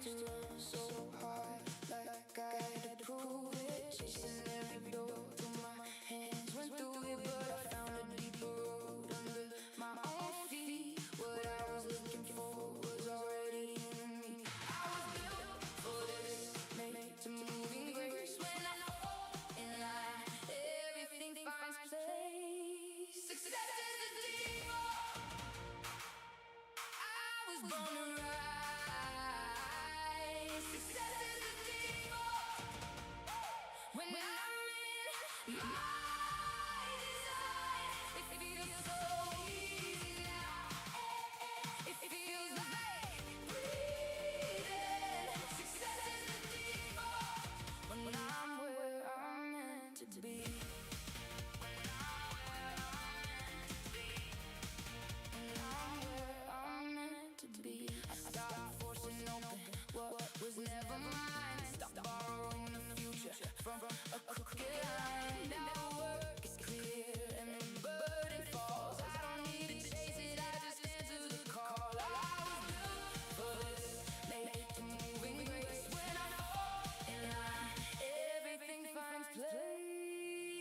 to run so hard, like I had to prove it. Chasing every door through my hands, went through it, but I found a deeper road under my own feet. What I was looking for was already in me. I was built for this, made to move in grace. When I fall in line, everything finds place. Success is the default. I was born to rise. Success is the default. When I'm in my design, it feels so easy now. It feels like breathing. Success is the default. When I'm where I'm meant to be. When I'm where I'm meant to be. When I'm where I'm meant to be. I stopped forcing open what was never mine. Stop borrowing the future from a crooked line. Now the work is clear and the burden falls. I don't need to chase it, I just answer the call. I was built for this, made to move in grace. When I fall in line, everything finds place.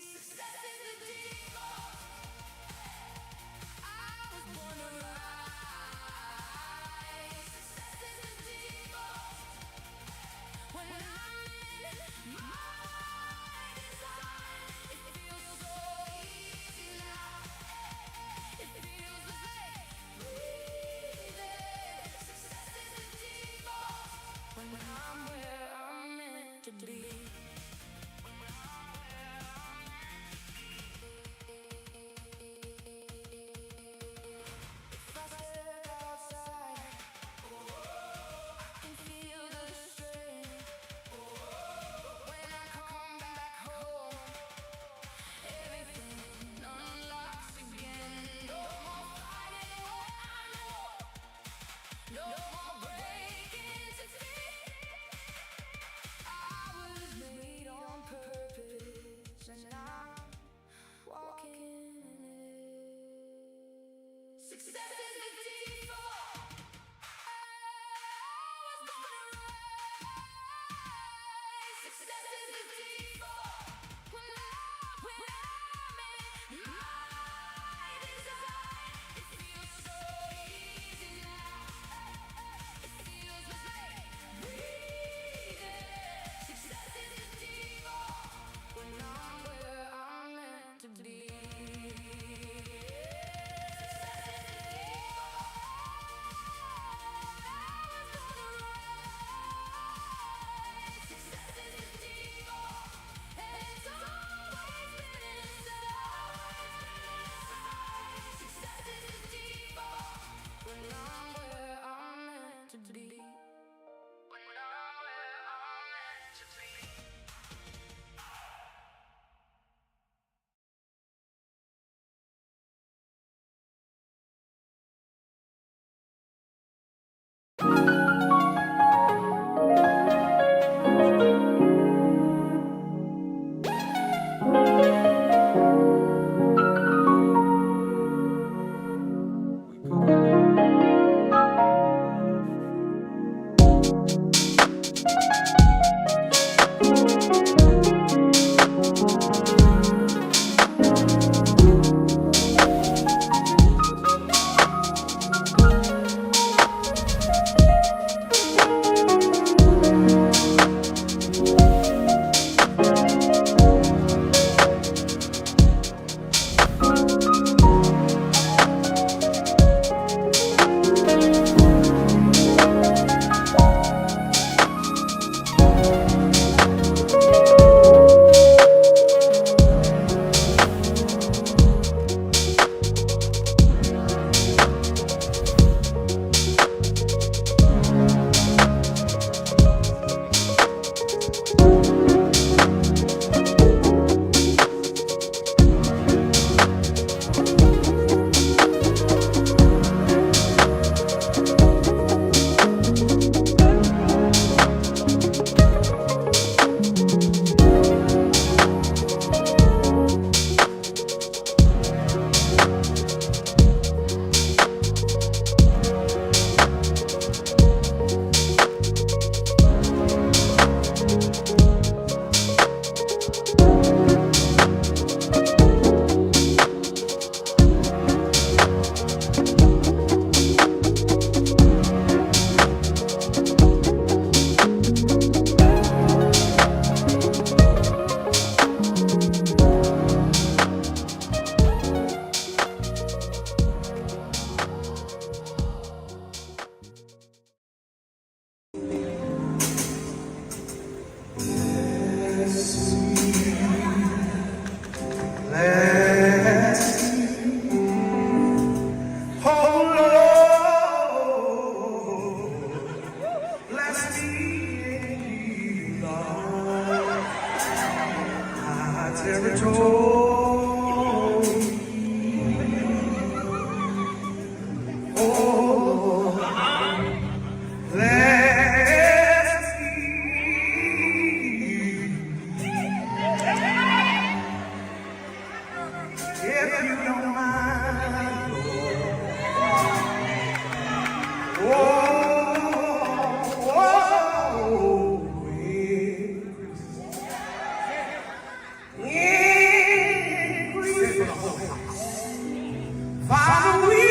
Father, we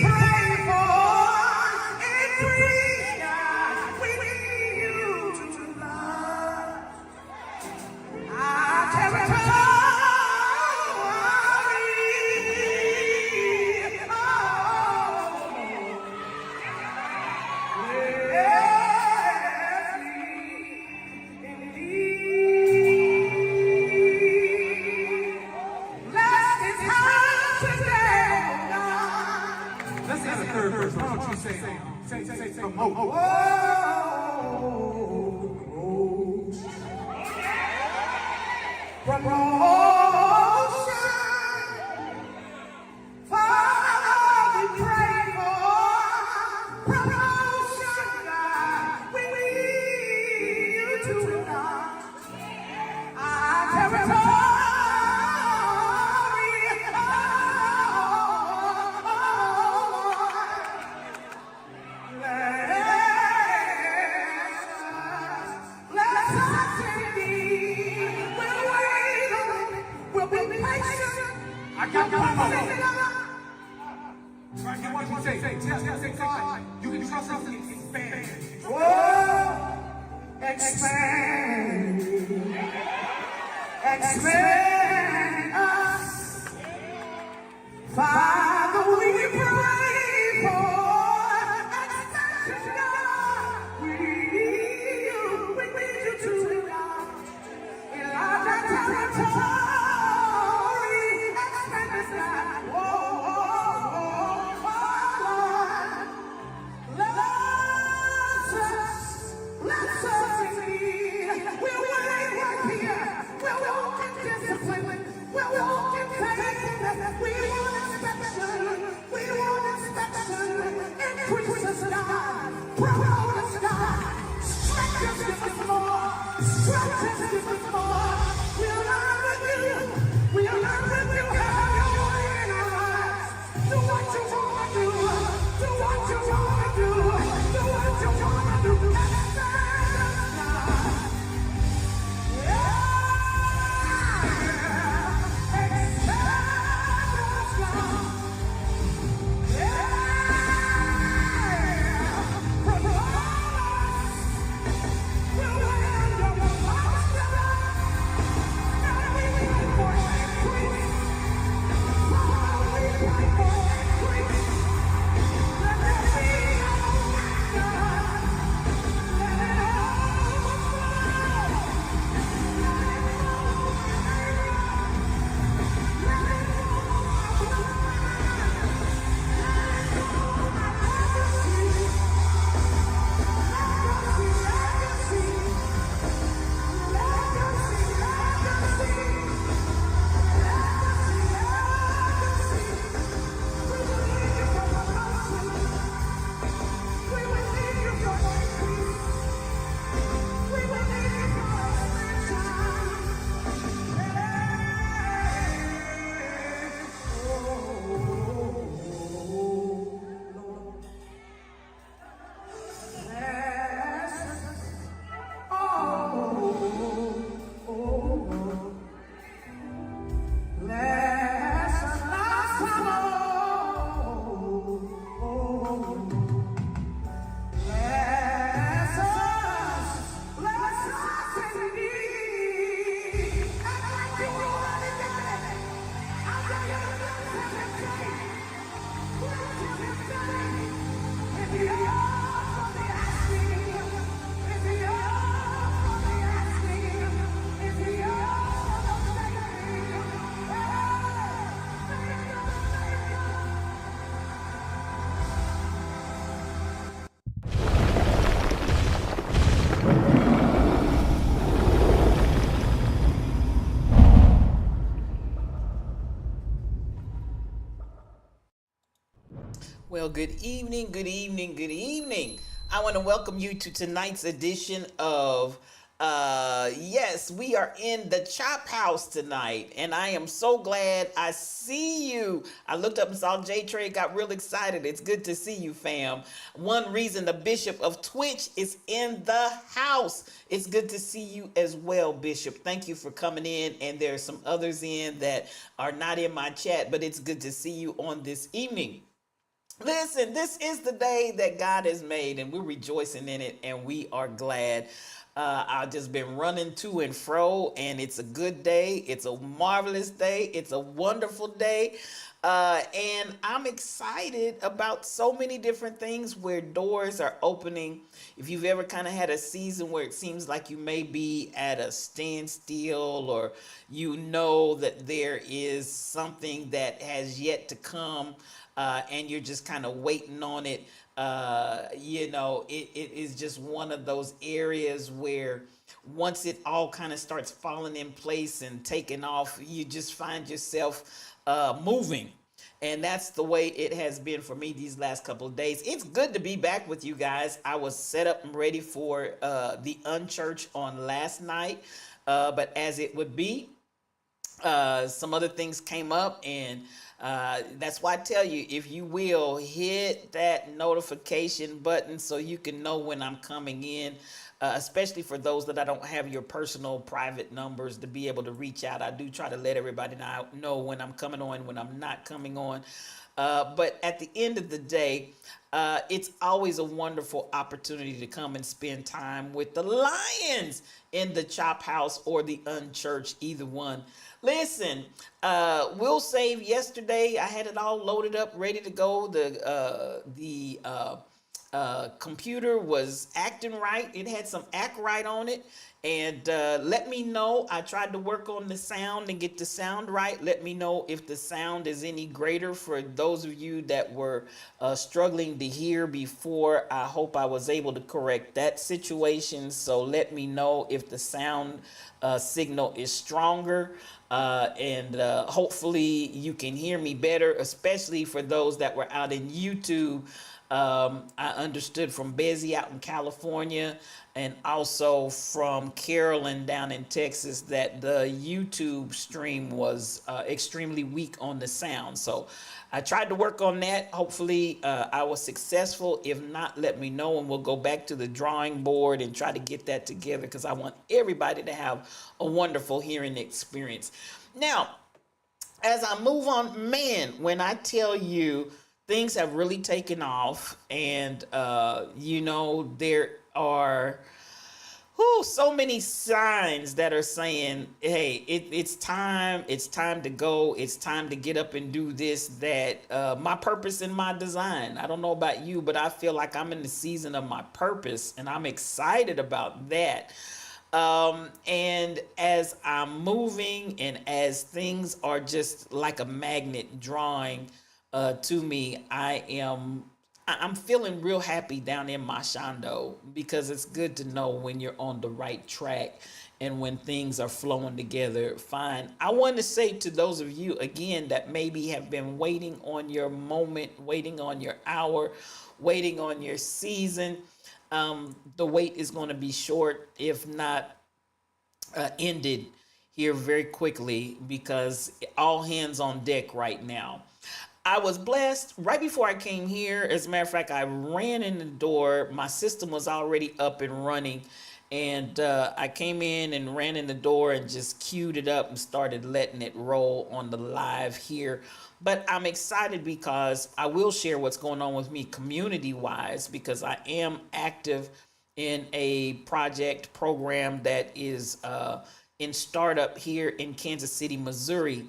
pray for increase, God. We need you to love our territory. Let's add a third verse. Why don't you say some hope? I got one more. Right, you want to say, God, you can trust us to expand. Oh, expand, expand us. Father, we pray for expansion, God. We need you to enlarge our territory. Expand us, God. Bless us indeed. We'll work here. We'll walk in discipline. We'll walk in faith. We want inspection. We want inspection. Increase us, God. Promote us, God. Stretch us, give us more. Stretch us, give us more. We'll learn with you. We'll learn with you. Have your way in our lives. Do what you want to do. Do what you want to do. Do what you want to do. We'll Well, good evening, good evening, good evening. I want to welcome you to tonight's edition of yes, we are in the Chop House tonight, and I am so glad I see you. I looked up and saw J Trey, got real excited. It's good to see you, fam. One reason the Bishop of Twitch is in the house. It's good to see you as well, Bishop. Thank you for coming in, and there are some others in that are not in my chat, but it's good to see you on this evening. Listen, this is the day that God has made, and we're rejoicing in it, and we are glad. I've just been running to and fro, and it's a good day. It's a marvelous day. It's a wonderful day. And I'm excited about so many different things where doors are opening. If you've ever kind of had a season where it seems like you may be at a standstill, or you know that there is something that has yet to come, and you're just kind of waiting on it. It is just one of those areas where once it all kind of starts falling in place and taking off, you just find yourself moving. And that's the way it has been for me these last couple of days. It's good to be back with you guys. I was set up and ready for the Unchurch on last night, but as it would be, some other things came up, and that's why I tell you, if you will hit that notification button so you can know when I'm coming in, especially for those that I don't have your personal private numbers to be able to reach out. I do try to let everybody know when I'm coming on, when I'm not coming on. But at the end of the day, it's always a wonderful opportunity to come and spend time with the Lions in the Chop House or the Unchurched, either one. Listen, Will Save yesterday, I had it all loaded up, ready to go. The computer was acting right. It had some act right on it. And let me know. I tried to work on the sound and get the sound right. Let me know if the sound is any greater for those of you that were struggling to hear before. I hope I was able to correct that situation. So let me know if the sound signal is stronger. And hopefully you can hear me better, especially for those that were out in YouTube. I understood from Bezzy out in California, and also from Carolyn down in Texas, that the YouTube stream was extremely weak on the sound. So I tried to work on that. Hopefully I was successful. If not, let me know, and we'll go back to the drawing board and try to get that together, because I want everybody to have a wonderful hearing experience. Now, as I move on, man, when I tell you things have really taken off, and there are so many signs that are saying, hey, it's time to go, it's time to get up and do this, that my purpose and my design. I don't know about you, but I feel like I'm in the season of my purpose, and I'm excited about that. And as I'm moving, and as things are just like a magnet drawing to me, I'm feeling real happy down in my shondo, because it's good to know when you're on the right track and when things are flowing together fine. I want to say to those of you again that maybe have been waiting on your moment, waiting on your hour, waiting on your season, the wait is going to be short, if not ended here very quickly, because all hands on deck right now. I was blessed right before I came here. As a matter of fact, I ran in the door. My system was already up and running. And I came in and ran in the door and just queued it up and started letting it roll on the live here. But I'm excited because I will share what's going on with me community-wise, because I am active in a project program that is in startup here in Kansas City, Missouri.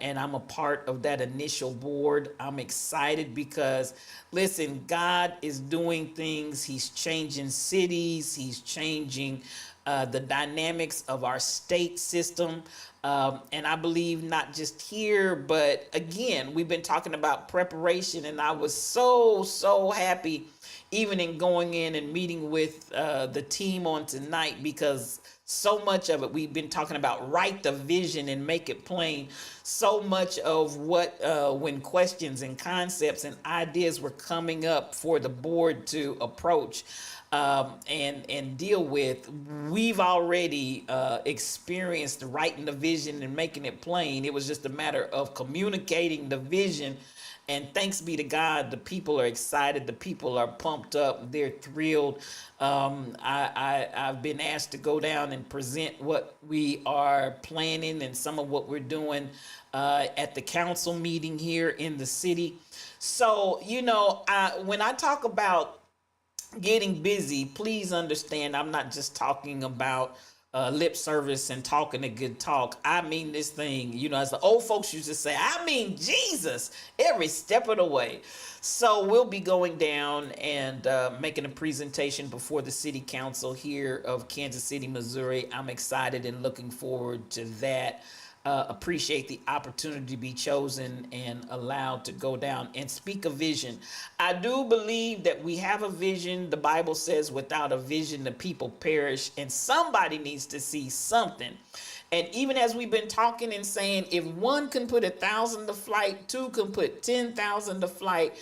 And I'm a part of that initial board. I'm excited because, listen, God is doing things. He's changing cities. He's changing the dynamics of our state system. And I believe not just here, but again, we've been talking about preparation, and I was so happy even in going in and meeting with the team on tonight, because so much of it we've been talking about, write the vision and make it plain. So much of what when questions and concepts and ideas were coming up for the board to approach and deal with, we've already experienced writing the vision and making it plain. It was just a matter of communicating the vision. And thanks be to God, the people are excited. The people are pumped up. They're thrilled. I've been asked to go down and present what we are planning and some of what we're doing at the council meeting here in the city. So, when I talk about getting busy, please understand I'm not just talking about lip service and talking a good talk. I mean this thing, as the old folks used to say, I mean Jesus every step of the way. So we'll be going down and making a presentation before the city council here of Kansas City, Missouri. I'm excited and looking forward to that. Appreciate the opportunity to be chosen and allowed to go down and speak a vision. I do believe that we have a vision. The Bible says without a vision, the people perish, and somebody needs to see something. And even as we've been talking and saying, if one can put 1,000 to flight, two can put 10,000 to flight.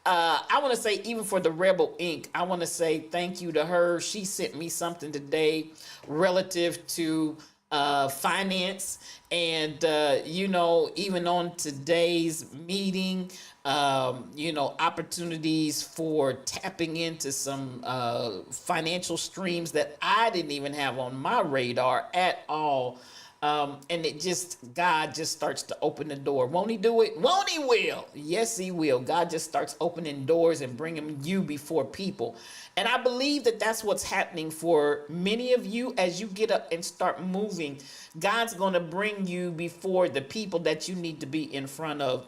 I want to say, even for the Rebel Inc., I want to say thank you to her. She sent me something today relative to finance, and even on today's meeting, opportunities for tapping into some financial streams that I didn't even have on my radar at all. And God just starts to open the door. Won't he do it? Won't he will? Yes, he will. God just starts opening doors and bringing you before people. And I believe that that's what's happening for many of you as you get up and start moving. God's going to bring you before the people that you need to be in front of.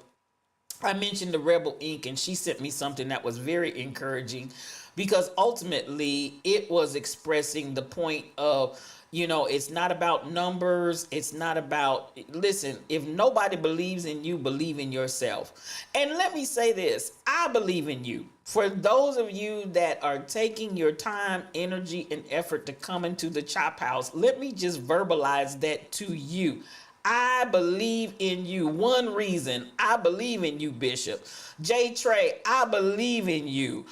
I mentioned the Rebel Inc., and she sent me something that was very encouraging, because ultimately it was expressing the point of, it's not about numbers. It's not about, listen, if nobody believes in you, believe in yourself. And let me say this, I believe in you. For those of you that are taking your time, energy, and effort to come into the Chop House, let me just verbalize that to you. I believe in you. One reason I believe in you, Bishop. Jay Trey, I believe in you.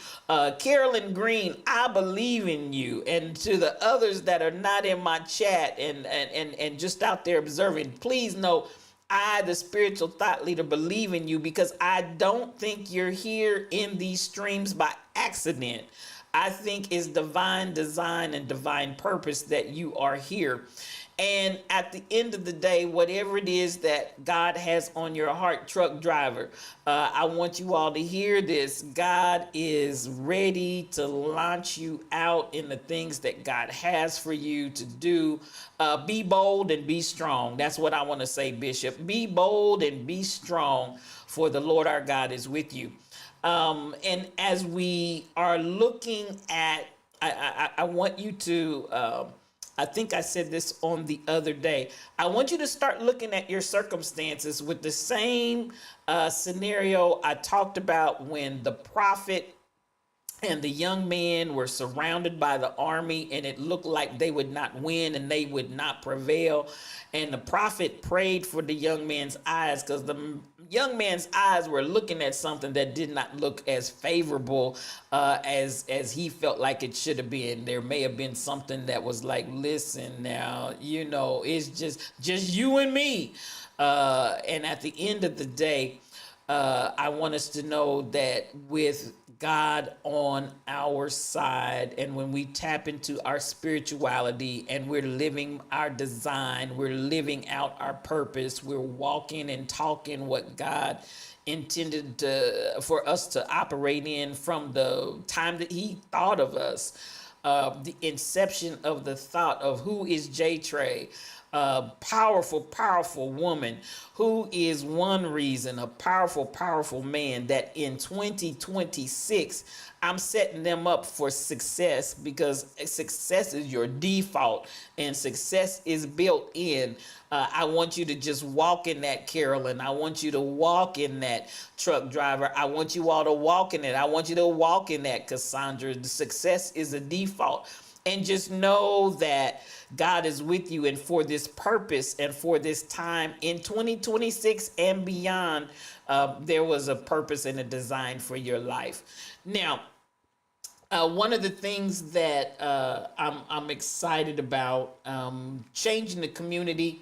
Carolyn Green, I believe in you. And to the others that are not in my chat and just out there observing, please know I, the spiritual thought leader, believe in you, because I don't think you're here in these streams by accident. I think it's divine design and divine purpose that you are here. And at the end of the day, whatever it is that God has on your heart, truck driver, I want you all to hear this. God is ready to launch you out in the things that God has for you to do. Be bold and be strong. That's what I want to say, Bishop. Be bold and be strong, for the Lord our God is with you. And as we are looking at, I want you to... I think I said this on the other day. I want you to start looking at your circumstances with the same scenario I talked about when the prophet and the young men were surrounded by the army, and it looked like they would not win and they would not prevail. And the prophet prayed for the young man's eyes, because the young man's eyes were looking at something that did not look as favorable as he felt like it should have been. There may have been something that was like, listen now, it's just you and me. And at the end of the day, I want us to know that with God on our side, and when we tap into our spirituality and we're living our design, we're living out our purpose, we're walking and talking what God intended for us to operate in from the time that he thought of us, the inception of the thought of who is Jay Trey. a powerful, powerful woman who is one reason, a powerful, powerful man that in 2026, I'm setting them up for success because success is your default and success is built in. I want you to just walk in that, Carolyn. I want you to walk in that, truck driver. I want you all to walk in it. I want you to walk in that, Cassandra. The success is a default. And just know that God is with you and for this purpose and for this time in 2026 and beyond, there was a purpose and a design for your life. Now, one of the things that I'm excited about, changing the community.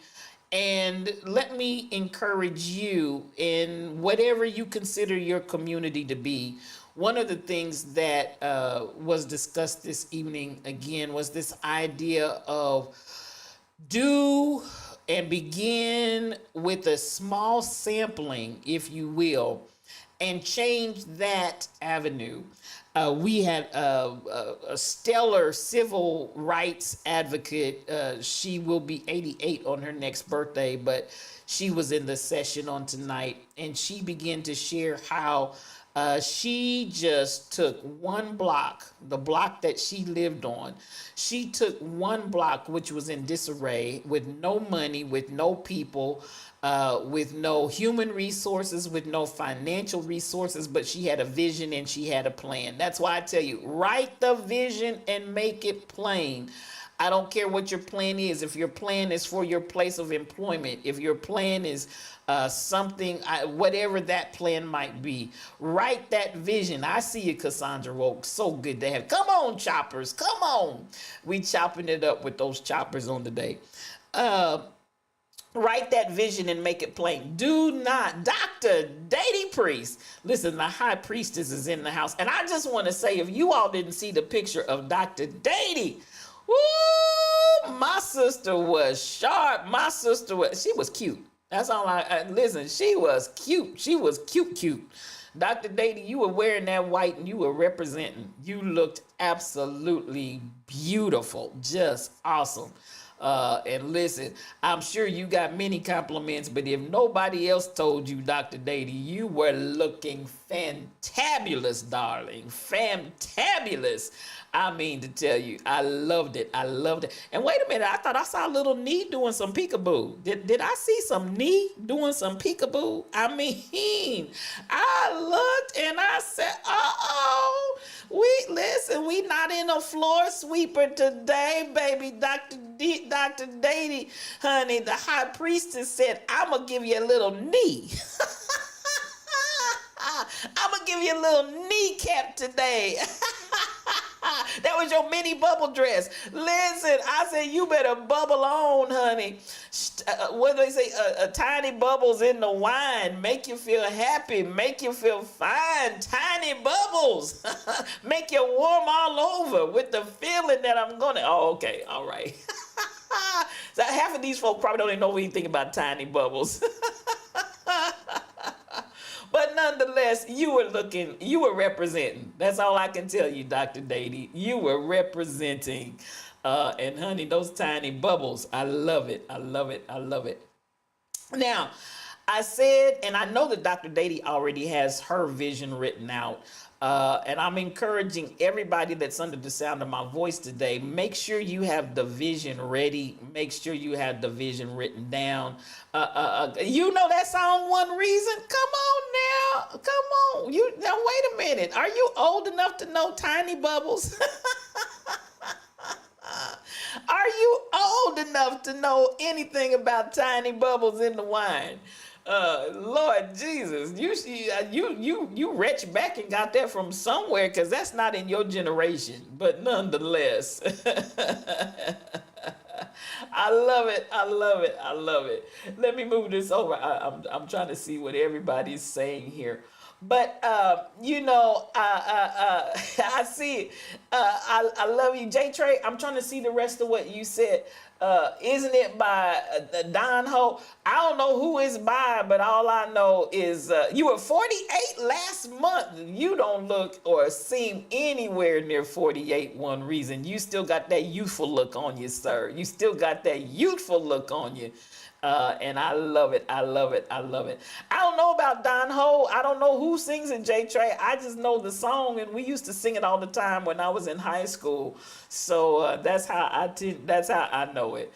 And let me encourage you in whatever you consider your community to be. One of the things that was discussed this evening again was this idea of do and begin with a small sampling, if you will, and change that avenue. We had a stellar civil rights advocate. She will be 88 on her next birthday, but she was in the session on tonight, and she began to share how she just took one block, the block that she lived on. She took one block, which was in disarray, with no money, with no people, with no human resources, with no financial resources, but she had a vision and she had a plan. That's why I tell you, write the vision and make it plain. I don't care what your plan is. If your plan is for your place of employment, if your plan is something, whatever that plan might be, write that vision. I see you, Cassandra Woke. So good to have. Come on, choppers. Come on. We chopping it up with those choppers on the day. Write that vision and make it plain. Do not, Dr. Dady Priest. Listen, the high priestess is in the house. And I just want to say, if you all didn't see the picture of Dr. Dady, woo, my sister was sharp. My sister she was cute. That's all listen, she was cute. She was cute. Dr. Dady, you were wearing that white and you were representing. You looked absolutely beautiful. Just awesome. And listen, I'm sure you got many compliments, but if nobody else told you, Dr. Dady, you were looking fantabulous, darling. Fantabulous. I mean to tell you, I loved it. I loved it. And wait a minute, I thought I saw little Nee doing some peekaboo. Did I see some Nee doing some peekaboo? I mean, I looked and I said, uh-oh, we not in a floor sweeper today, baby. Dr. Dady, honey, the high priestess said, I'm going to give you a little knee. I'm going to give you a little kneecap today. That was your mini bubble dress. Listen, I said, you better bubble on, honey. What do they say? Tiny bubbles in the wine make you feel happy, make you feel fine. Tiny bubbles make you warm all over with the feeling that I'm going to. Oh, okay. All right. So half of these folk probably don't even know anything about tiny bubbles. But nonetheless, you were representing. That's all I can tell you, Dr. Dady. You were representing. And honey, those tiny bubbles, I love it. I love it. I love it. Now, I said, and I know that Dr. Dady already has her vision written out. And I'm encouraging everybody that's under the sound of my voice today, make sure you have the vision ready. Make sure you have the vision written down. You know that song, One Reason? Come on now. Come on. Now, wait a minute. Are you old enough to know Tiny Bubbles? Are you old enough to know anything about Tiny Bubbles in the wine? Lord Jesus, you retched back and got that from somewhere, because that's not in your generation. But nonetheless, I love it. I love it. I love it. Let me move this over. I'm trying to see what everybody's saying here. But I see it. I love you, J Trey. I'm trying to see the rest of what you said. Isn't it by Don Ho? I don't know who it's by, but all I know is you were 48 last month. You don't look or seem anywhere near 48. One reason you still got that youthful look on you, sir. You still got that youthful look on you. And I love it. I love it. I love it. I don't know about Don Ho. I don't know who sings it, J Trey. I just know the song, and we used to sing it all the time when I was in high school. So that's how I know it.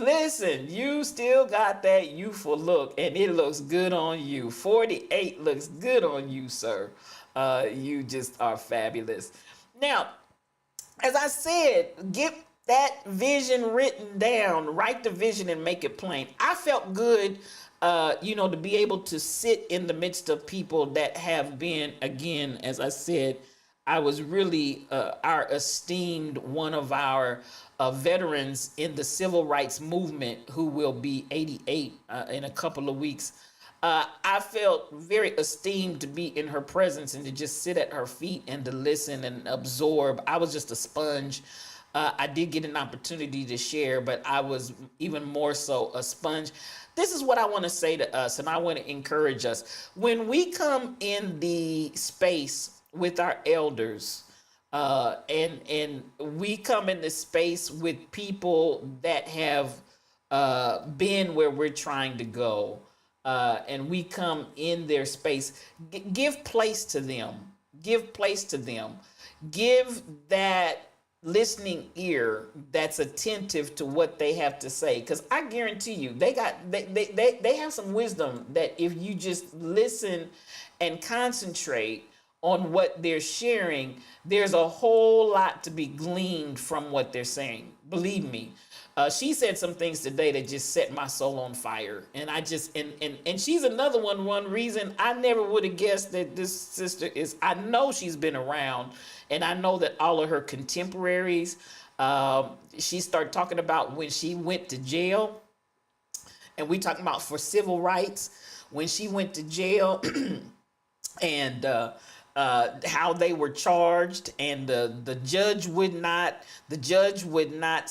Listen, you still got that youthful look, and it looks good on you. 48 looks good on you, sir. You just are fabulous. Now, as I said, get that vision written down, write the vision and make it plain. I felt good, to be able to sit in the midst of people that have been, again, as I said, I was really our esteemed one of our veterans in the civil rights movement who will be 88 in a couple of weeks. I felt very esteemed to be in her presence and to just sit at her feet and to listen and absorb. I was just a sponge. I did get an opportunity to share, but I was even more so a sponge. This is what I want to say to us, and I want to encourage us. When we come in the space with our elders, and we come in the space with people that have been where we're trying to go, and we come in their space, give place to them. Give place to them. Give that listening ear that's attentive to what they have to say, because I guarantee you they have some wisdom that if you just listen and concentrate on what they're sharing, there's a whole lot to be gleaned from what they're saying. Believe me. She said some things today that just set my soul on fire. And I just, and she's another one reason I never would have guessed that this sister is, I know she's been around, and I know that all of her contemporaries, she started talking about when she went to jail, and we talking about for civil rights, when she went to jail and how they were charged, and the judge would not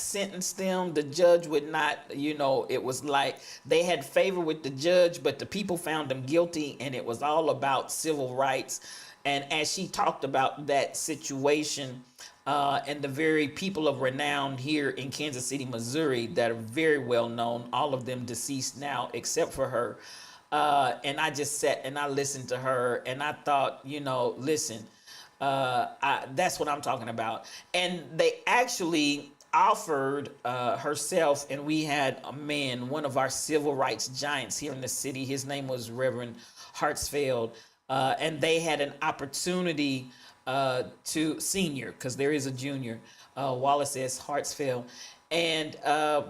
sentence them. The judge would not, it was like they had favor with the judge, but the people found them guilty, and it was all about civil rights. And as she talked about that situation, and the very people of renown here in Kansas City, Missouri, that are very well known, all of them deceased now except for her. And I just sat and I listened to her, and I thought, listen, that's what I'm talking about. And they actually offered herself, and we had a man, one of our civil rights giants here in the city. His name was Reverend Hartsfield, and they had an opportunity to senior, because there is a junior, Wallace S. Hartsfield. And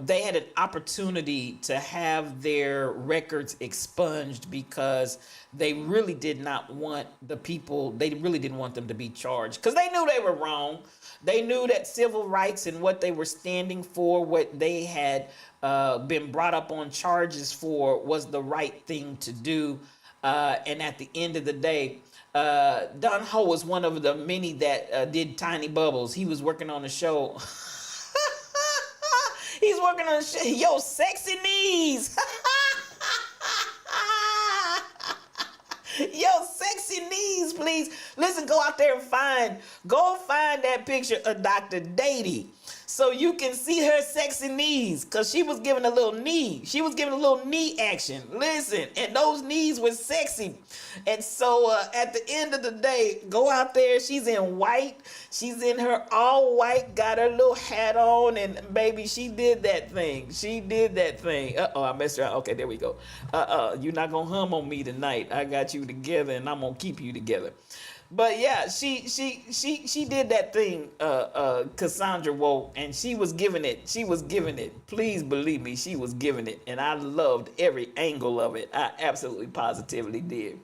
they had an opportunity to have their records expunged because they really did not want they really didn't want them to be charged, because they knew they were wrong. They knew that civil rights and what they were standing for, what they had been brought up on charges for, was the right thing to do. And at the end of the day, Don Ho was one of the many that did Tiny Bubbles. He was working on the show. He's working on Yo Sexy Knees. Yo Sexy Knees, please. Listen, go out there and find that picture of Dr. Dady, so you can see her sexy knees, because she was giving a little knee. She was giving a little knee action. Listen, and those knees were sexy. And so at the end of the day, go out there. She's in white. She's in her all white, got her little hat on, and baby, she did that thing. She did that thing. Uh-oh, I messed her up. Okay, there we go. You're not going to hum on me tonight. I got you together, and I'm going to keep you together. But yeah, she did that thing, Cassandra Woe, and she was giving it. She was giving it. Please believe me, she was giving it, and I loved every angle of it. I absolutely positively did.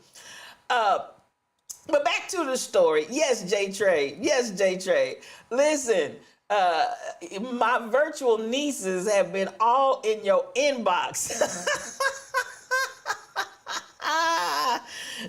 But back to the story. Yes, J Trey. Yes, J Trey. Listen, my virtual nieces have been all in your inbox.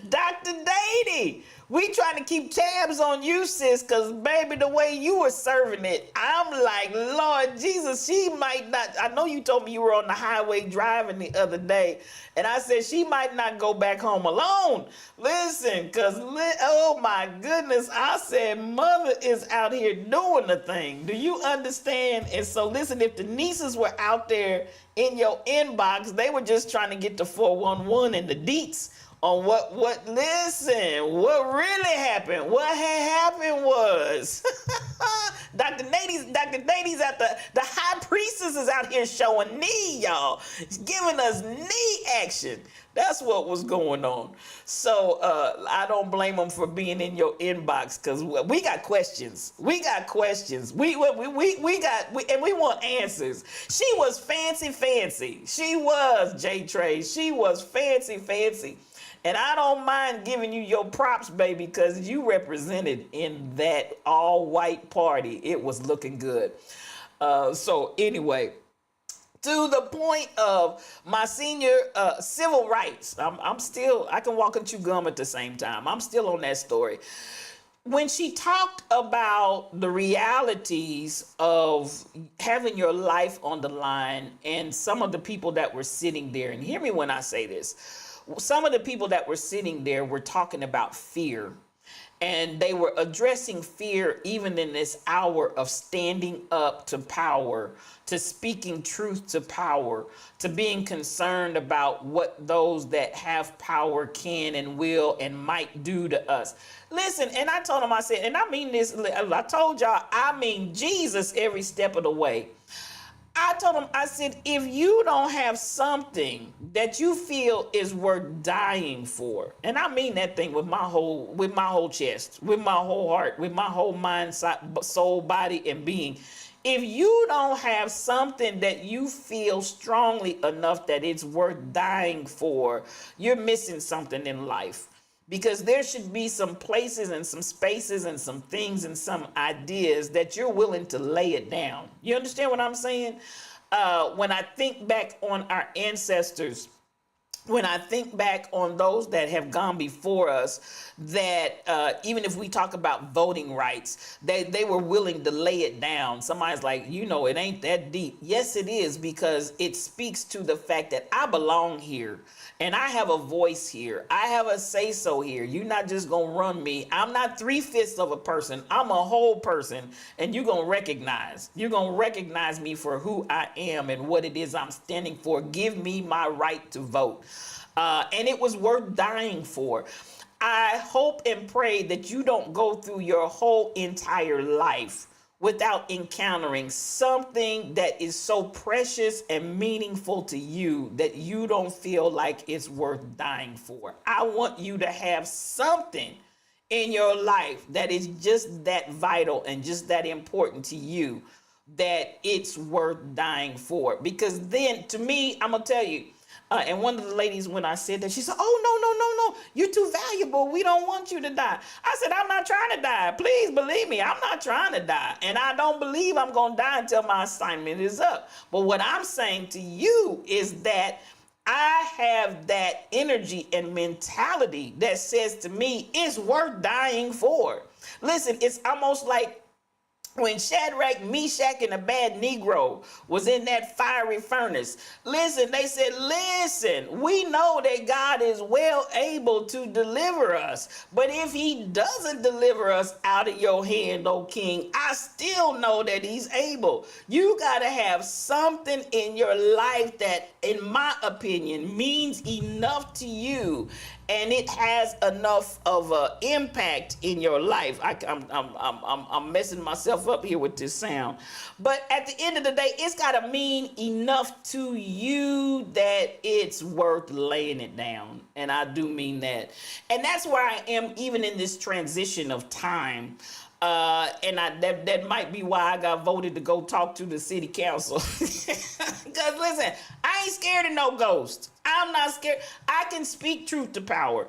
Dr. Dady, We trying to keep tabs on you, sis, because baby, the way you were serving it, I'm like, Lord Jesus, she might not. I know you told me you were on the highway driving the other day, and I said she might not go back home alone. Listen, because, oh my goodness, I said, mother is out here doing the thing. Do you understand? And so, listen, if the nieces were out there in your inbox, they were just trying to get the 411 and the deets on what what really happened. What had happened was Dr. Nadi's at the high priestess is out here showing knee, y'all. Giving us knee action. That's what was going on. So I don't blame them for being in your inbox, because we got questions. We got questions. We want answers. She was fancy. She was, J Trey. She was fancy. And I don't mind giving you your props, baby, because you represented in that all-white party. It was looking good. So anyway, to the point of my senior civil rights, I can walk and chew gum at the same time. I'm still on that story. When she talked about the realities of having your life on the line, and some of the people that were sitting there, and hear me when I say this, some of the people that were sitting there were talking about fear, and they were addressing fear even in this hour of standing up to power, to speaking truth to power, to being concerned about what those that have power can and will and might do to us. Listen, and I told them, I said, and I mean this, I told y'all, I mean Jesus every step of the way. I told him, I said, if you don't have something that you feel is worth dying for, and I mean that thing with my whole chest, with my whole heart, with my whole mind, soul, body, and being. If you don't have something that you feel strongly enough that it's worth dying for, you're missing something in life. Because there should be some places and some spaces and some things and some ideas that you're willing to lay it down. You understand what I'm saying? When I think back on our ancestors, when I think back on those that have gone before us, that even if we talk about voting rights, they were willing to lay it down. Somebody's like, it ain't that deep. Yes, it is, because it speaks to the fact that I belong here. And I have a voice here. I have a say-so here. You're not just going to run me. I'm not 3/5 of a person. I'm a whole person. And you're going to recognize. You're going to recognize me for who I am and what it is I'm standing for. Give me my right to vote. And it was worth dying for. I hope and pray that you don't go through your whole entire life without encountering something that is so precious and meaningful to you that you don't feel like it's worth dying for. I want you to have something in your life that is just that vital and just that important to you that it's worth dying for. Because then, to me, I'm going to tell you, and one of the ladies, when I said that, she said, oh, no, you're too valuable. We don't want you to die. I said, I'm not trying to die. Please believe me, I'm not trying to die. And I don't believe I'm going to die until my assignment is up. But what I'm saying to you is that I have that energy and mentality that says to me, it's worth dying for. Listen, it's almost like when Shadrach, Meshach, and a bad Negro was in that fiery furnace. Listen, they said, listen, we know that God is well able to deliver us. But if he doesn't deliver us out of your hand, O king, I still know that he's able. You got to have something in your life that, in my opinion, means enough to you, and it has enough of an impact in your life. I'm messing myself up here with this sound. But at the end of the day, it's got to mean enough to you that it's worth laying it down. And I do mean that. And that's where I am even in this transition of time. And that might be why I got voted to go talk to the city council. Because listen, I ain't scared of no ghost. I'm not scared. I can speak truth to power.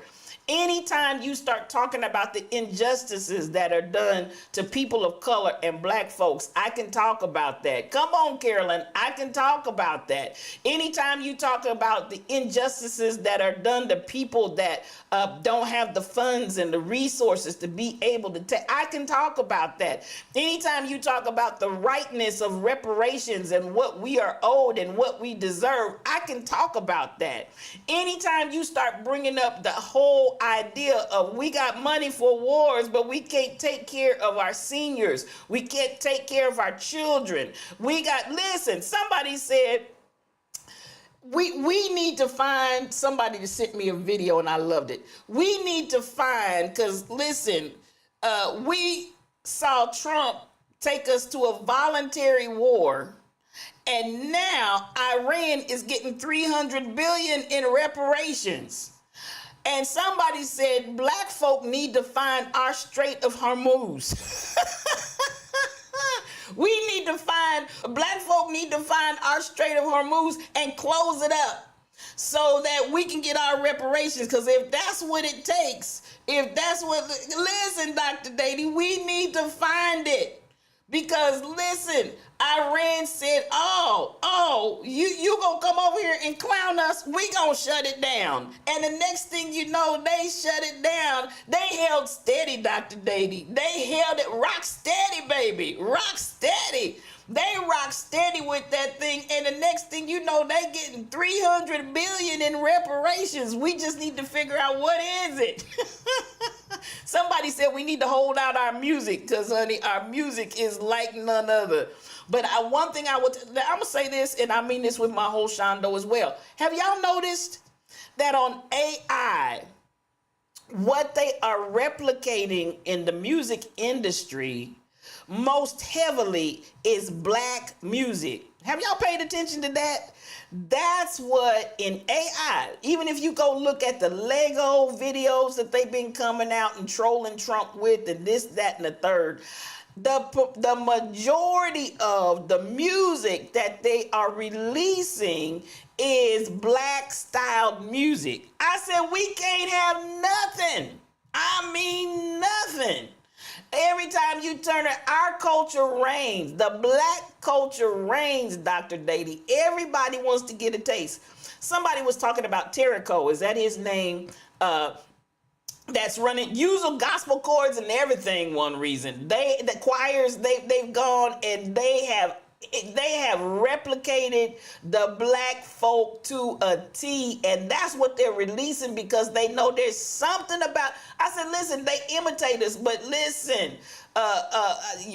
Anytime you start talking about the injustices that are done to people of color and black folks, I can talk about that. Come on, Carolyn, I can talk about that. Anytime you talk about the injustices that are done to people that don't have the funds and the resources to be able to take, I can talk about that. Anytime you talk about the rightness of reparations and what we are owed and what we deserve, I can talk about that. Anytime you start bringing up the whole idea of we got money for wars, but we can't take care of our seniors, we can't take care of our children. Listen, somebody said, we need to find, somebody to send me a video and I loved it. We need to find, because listen, we saw Trump take us to a voluntary war, and now Iran is getting $300 billion in reparations. And somebody said black folk need to find our Strait of Hormuz. Black folk need to find our Strait of Hormuz and close it up so that we can get our reparations. Because if that's what it takes, listen, Dr. Dady, we need to find it. Because listen, Iran said, you gonna come over here and clown us, we gonna shut it down. And the next thing you know, they shut it down. They held steady, Dr. Dady. They held it rock steady, baby. Rock steady. They rock steady with that thing, and the next thing you know, they getting $300 billion in reparations. We just need to figure out what is it. Somebody said we need to hold out our music, because honey, our music is like none other. But one thing I'm gonna say this, and I mean this with my whole shondo as well. Have y'all noticed that on AI, what they are replicating in the music industry most heavily is black music? Have y'all paid attention to that? That's what in AI, even if you go look at the Lego videos that they've been coming out and trolling Trump with and this, that, and the third, the majority of the music that they are releasing is black styled music. I said, we can't have nothing. I mean, nothing. Every time you turn it, our culture reigns. The black culture reigns, Dr. Dady. Everybody wants to get a taste. Somebody was talking about Terrico. Is that his name? That's running, using gospel chords and everything. One reason the choirs, they've gone and they have replicated the black folk to a T, and that's what they're releasing because they know there's something about. I said, listen, they imitate us, but listen,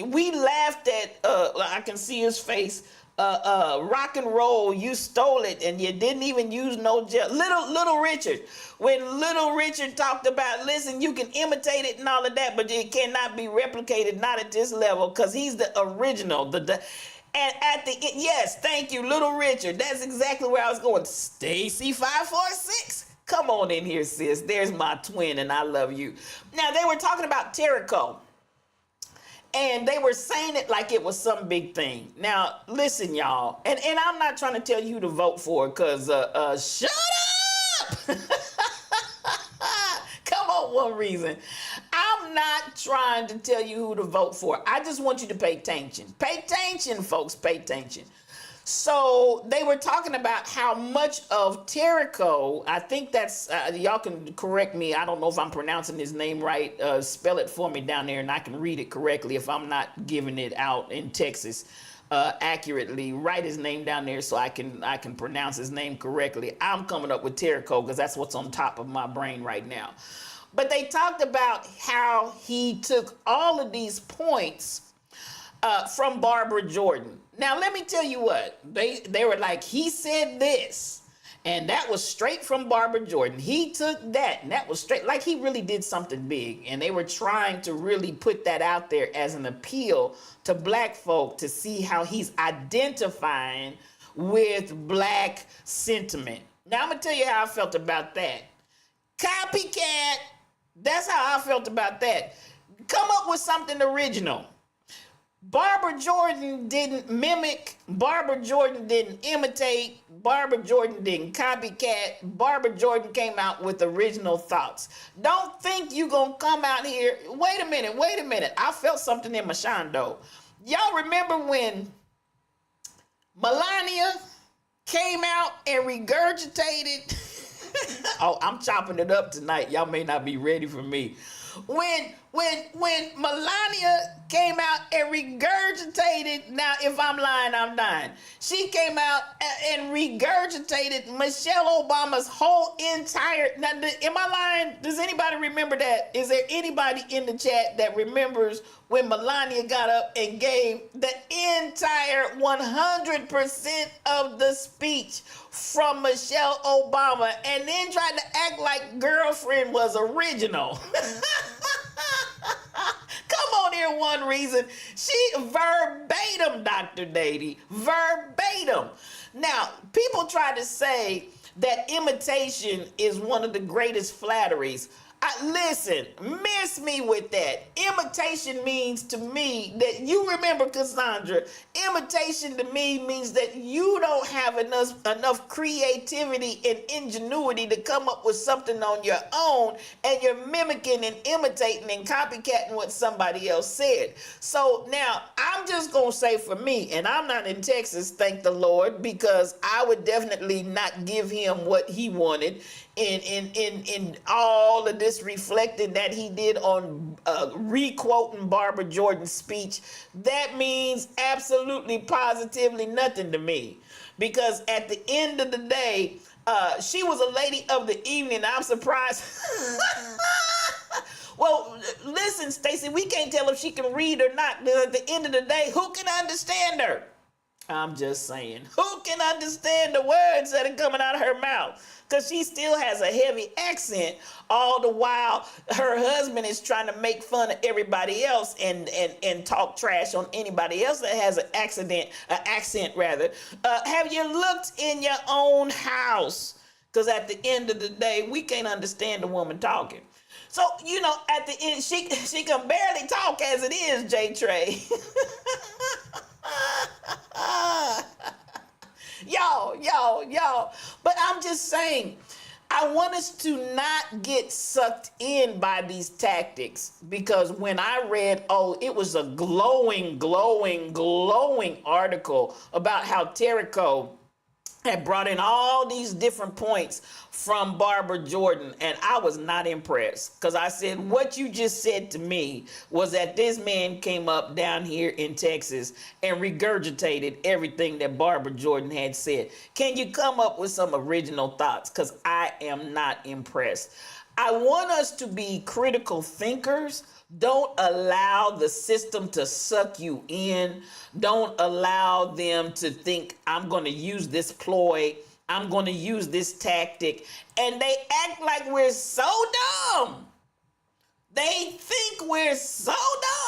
we laughed at. I can see his face. Rock and roll, you stole it, and you didn't even use no gel. Little Richard, when Little Richard talked about, listen, you can imitate it and all of that, but it cannot be replicated, not at this level, because he's the original. And at the end, yes, thank you, Little Richard. That's exactly where I was going. Stacy 546. Come on in here, sis. There's my twin, and I love you. Now, they were talking about Terrico, and they were saying it like it was some big thing. Now, listen, y'all, and I'm not trying to tell you who to vote for, because shut up! Come on, one reason. I'm not trying to tell you who to vote for. I just want you to pay attention. Pay attention, folks. Pay attention. So they were talking about how much of Terrico, I think that's, y'all can correct me. I don't know if I'm pronouncing his name right. Spell it for me down there and I can read it correctly if I'm not giving it out in Texas accurately. Write his name down there so I can pronounce his name correctly. I'm coming up with Terrico because that's what's on top of my brain right now. But they talked about how he took all of these points from Barbara Jordan. Now, let me tell you what. They were like, he said this, and that was straight from Barbara Jordan. He took that, and that was straight, like he really did something big. And they were trying to really put that out there as an appeal to black folk to see how he's identifying with black sentiment. Now, I'm going to tell you how I felt about that. Copycat. That's how I felt about that. Come up with something original. Barbara Jordan didn't mimic. Barbara Jordan didn't imitate. Barbara Jordan didn't copycat. Barbara Jordan came out with original thoughts. Don't think you gonna come out here. Wait a minute. I felt something in my shondo. Y'all remember when Melania came out and regurgitated? Oh, I'm chopping it up tonight. Y'all may not be ready for me. When Melania came out and regurgitated, now if I'm lying, I'm dying. She came out and regurgitated Michelle Obama's whole entire. Now, am I lying? Does anybody remember that? Is there anybody in the chat that remembers when Melania got up and gave the entire 100% of the speech from Michelle Obama and then tried to act like Girlfriend was original? Come on here, One Reason. She verbatim, Dr. Dady, verbatim. Now, people try to say that imitation is one of the greatest flatteries. Listen, miss me with that. Imitation means to me that you remember, Cassandra, imitation to me means that you don't have enough creativity and ingenuity to come up with something on your own, and you're mimicking and imitating and copycatting what somebody else said. So now I'm just going to say for me, and I'm not in Texas, thank the Lord, because I would definitely not give him what he wanted in all of this reflecting that he did on re-quoting Barbara Jordan's speech. That means absolutely positively nothing to me, because at the end of the day, she was a lady of the evening. I'm surprised. Well, listen, Stacey, we can't tell if she can read or not. At the end of the day, who can understand her? I'm just saying, who can understand the words that are coming out of her mouth? Because she still has a heavy accent, all the while her husband is trying to make fun of everybody else and talk trash on anybody else that has an accent. Have you looked in your own house? Because at the end of the day, we can't understand the woman talking. So, you know, at the end, she can barely talk as it is, J. Trey. Y'all. But I'm just saying, I want us to not get sucked in by these tactics, because when I read, it was a glowing article about how Terrico had brought in all these different points from Barbara Jordan, and I was not impressed, because I said, what you just said to me was that this man came up down here in Texas and regurgitated everything that Barbara Jordan had said. Can you come up with some original thoughts? Because I am not impressed. I want us to be critical thinkers. Don't allow the system to suck you in. Don't allow them to think, I'm going to use this ploy, I'm going to use this tactic. And they act like we're so dumb. They think we're so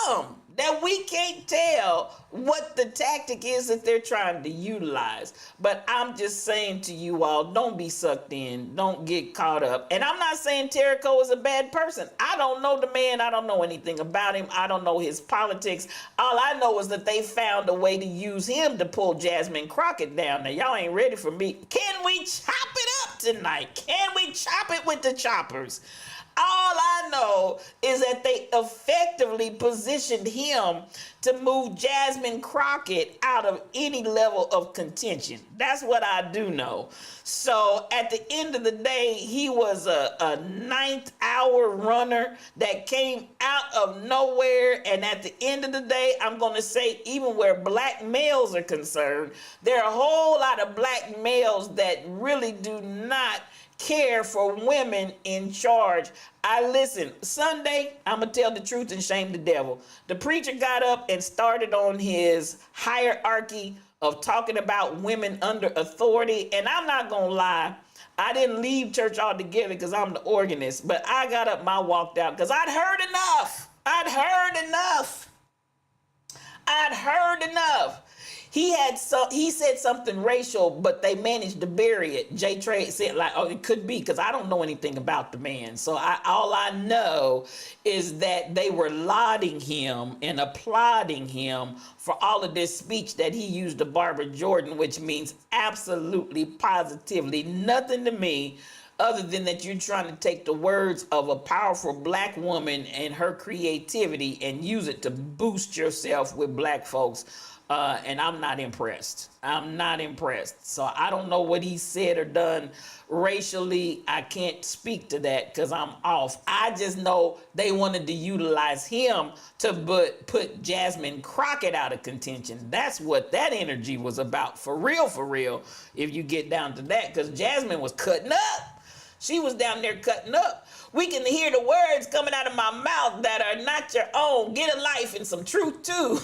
dumb that we can't tell what the tactic is that they're trying to utilize. But I'm just saying to you all, don't be sucked in. Don't get caught up. And I'm not saying Terrico is a bad person. I don't know the man. I don't know anything about him. I don't know his politics. All I know is that they found a way to use him to pull Jasmine Crockett down. Now, y'all ain't ready for me. Can we chop it up tonight? Can we chop it with the choppers? All I know is that they effectively positioned him to move Jasmine Crockett out of any level of contention. That's what I do know. So at the end of the day, he was a ninth hour runner that came out of nowhere. And at the end of the day, I'm going to say, even where black males are concerned, there are a whole lot of black males that really do not care for women in charge. Listen, Sunday, I'm going to tell the truth and shame the devil. The preacher got up and started on his hierarchy of talking about women under authority. And I'm not going to lie, I didn't leave church altogether because I'm the organist. But I got up and I walked out because I'd heard enough. he said something racial, but they managed to bury it. Jay Trey said like, oh, it could be because I don't know anything about the man. So all I know is that they were lauding him and applauding him for all of this speech that he used to Barbara Jordan, which means absolutely positively nothing to me other than that you're trying to take the words of a powerful black woman and her creativity and use it to boost yourself with black folks. And I'm not impressed. I'm not impressed. So I don't know what he said or done racially. I can't speak to that because I'm off. I just know they wanted to utilize him to put Jasmine Crockett out of contention. That's what that energy was about. For real, if you get down to that, because Jasmine was cutting up. She was down there cutting up. We can hear the words coming out of my mouth that are not your own. Get a life and some truth too.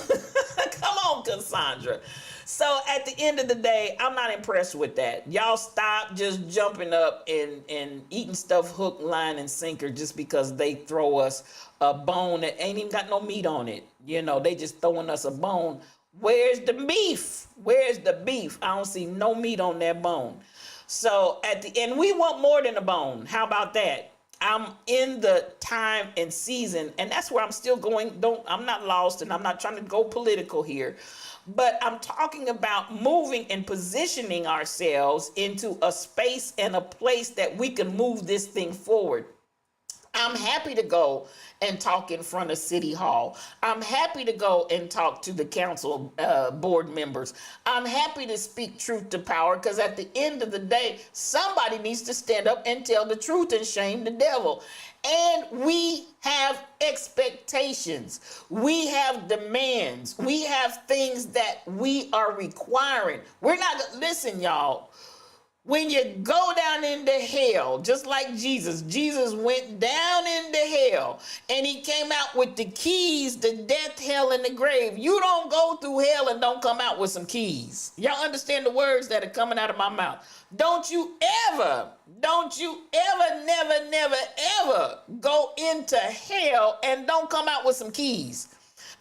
Come on, Cassandra. So at the end of the day, I'm not impressed with that. Y'all stop just jumping up and eating stuff hook, line, and sinker just because they throw us a bone that ain't even got no meat on it. You know, they just throwing us a bone. Where's the beef? Where's the beef? I don't see no meat on that bone. So at the end, we want more than a bone. How about that? I'm in the time and season, and that's where I'm still going. I'm not lost, and I'm not trying to go political here, but I'm talking about moving and positioning ourselves into a space and a place that we can move this thing forward. I'm happy to go and talk in front of City Hall. I'm happy to go and talk to the council board members. I'm happy to speak truth to power because at the end of the day, somebody needs to stand up and tell the truth and shame the devil. And we have expectations. We have demands. We have things that we are requiring. We're not, listen, y'all. When you go down into hell, just like Jesus went down into hell and he came out with the keys to death, hell, and the grave. You don't go through hell and don't come out with some keys. Y'all understand the words that are coming out of my mouth. Don't you ever, never, ever go into hell and don't come out with some keys.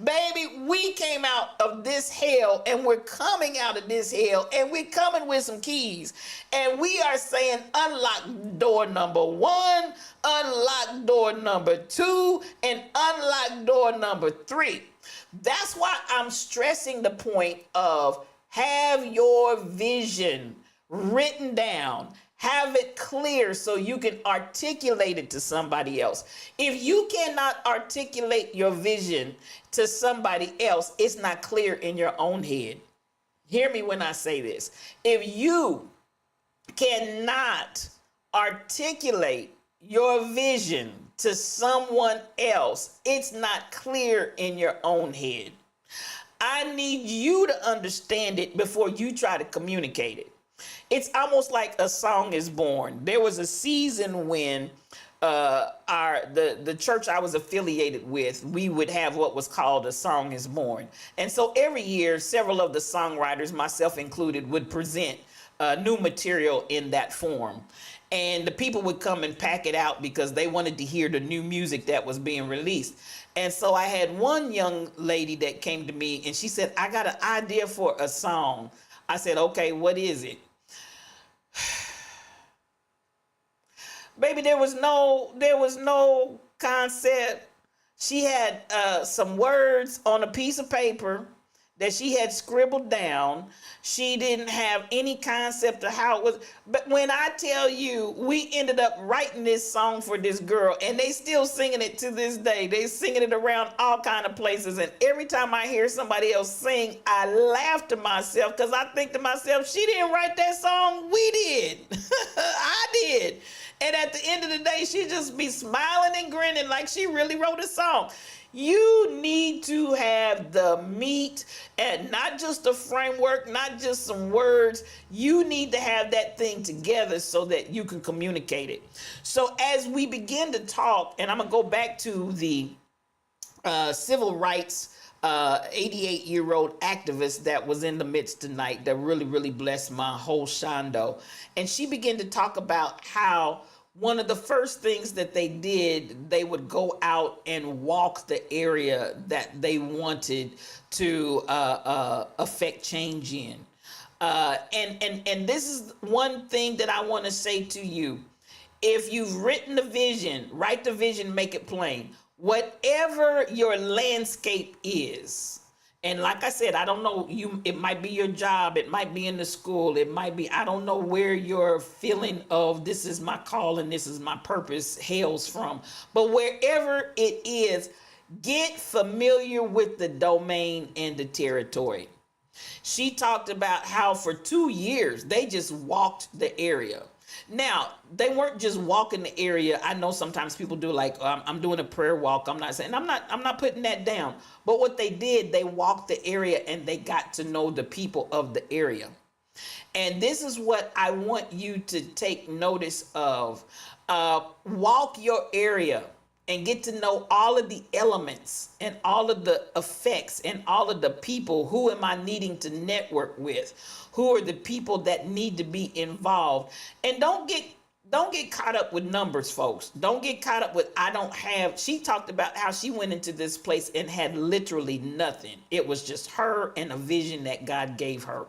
Baby, we came out of this hell and we're coming out of this hell and we're coming with some keys. And we are saying unlock door number 1, unlock door number 2, and unlock door number 3. That's why I'm stressing the point of have your vision written down. Have it clear so you can articulate it to somebody else. If you cannot articulate your vision to somebody else, it's not clear in your own head. Hear me when I say this. If you cannot articulate your vision to someone else, it's not clear in your own head. I need you to understand it before you try to communicate it. It's almost like A Song is Born. There was a season when the church I was affiliated with, we would have what was called A Song is Born. And so every year, several of the songwriters, myself included, would present new material in that form. And the people would come and pack it out because they wanted to hear the new music that was being released. And so I had one young lady that came to me and she said, I got an idea for a song. I said, okay, what is it? Baby, there was no concept. She had some words on a piece of paper that she had scribbled down. She didn't have any concept of how it was. But when I tell you, we ended up writing this song for this girl, and they still singing it to this day. They singing it around all kind of places. And every time I hear somebody else sing, I laugh to myself because I think to myself, she didn't write that song. We did. I did. And at the end of the day, she just be smiling and grinning like she really wrote a song. You need to have the meat and not just a framework, not just some words. You need to have that thing together so that you can communicate it. So as we begin to talk, and I'm going to go back to the civil rights 88-year-old activist that was in the midst tonight that really, really blessed my whole shondo. And she began to talk about how one of the first things that they did, they would go out and walk the area that they wanted to affect change in. And this is one thing that I want to say to you. If you've written the vision, write the vision, make it plain. Whatever your landscape is, and like I said, I don't know, it might be your job, it might be in the school, it might be, I don't know where your feeling of this is my calling, this is my purpose hails from. But wherever it is, get familiar with the domain and the territory. She talked about how for 2 years they just walked the area. Now, they weren't just walking the area. I know sometimes people do, like, I'm doing a prayer walk. I'm not saying, I'm not putting that down. But what they did, they walked the area and they got to know the people of the area. And this is what I want you to take notice of. Walk your area and get to know all of the elements and all of the effects and all of the people. Who am I needing to network with? Who are the people that need to be involved? And don't get caught up with numbers, folks. Don't get caught up with, I don't have. She talked about how she went into this place and had literally nothing. It was just her and a vision that God gave her.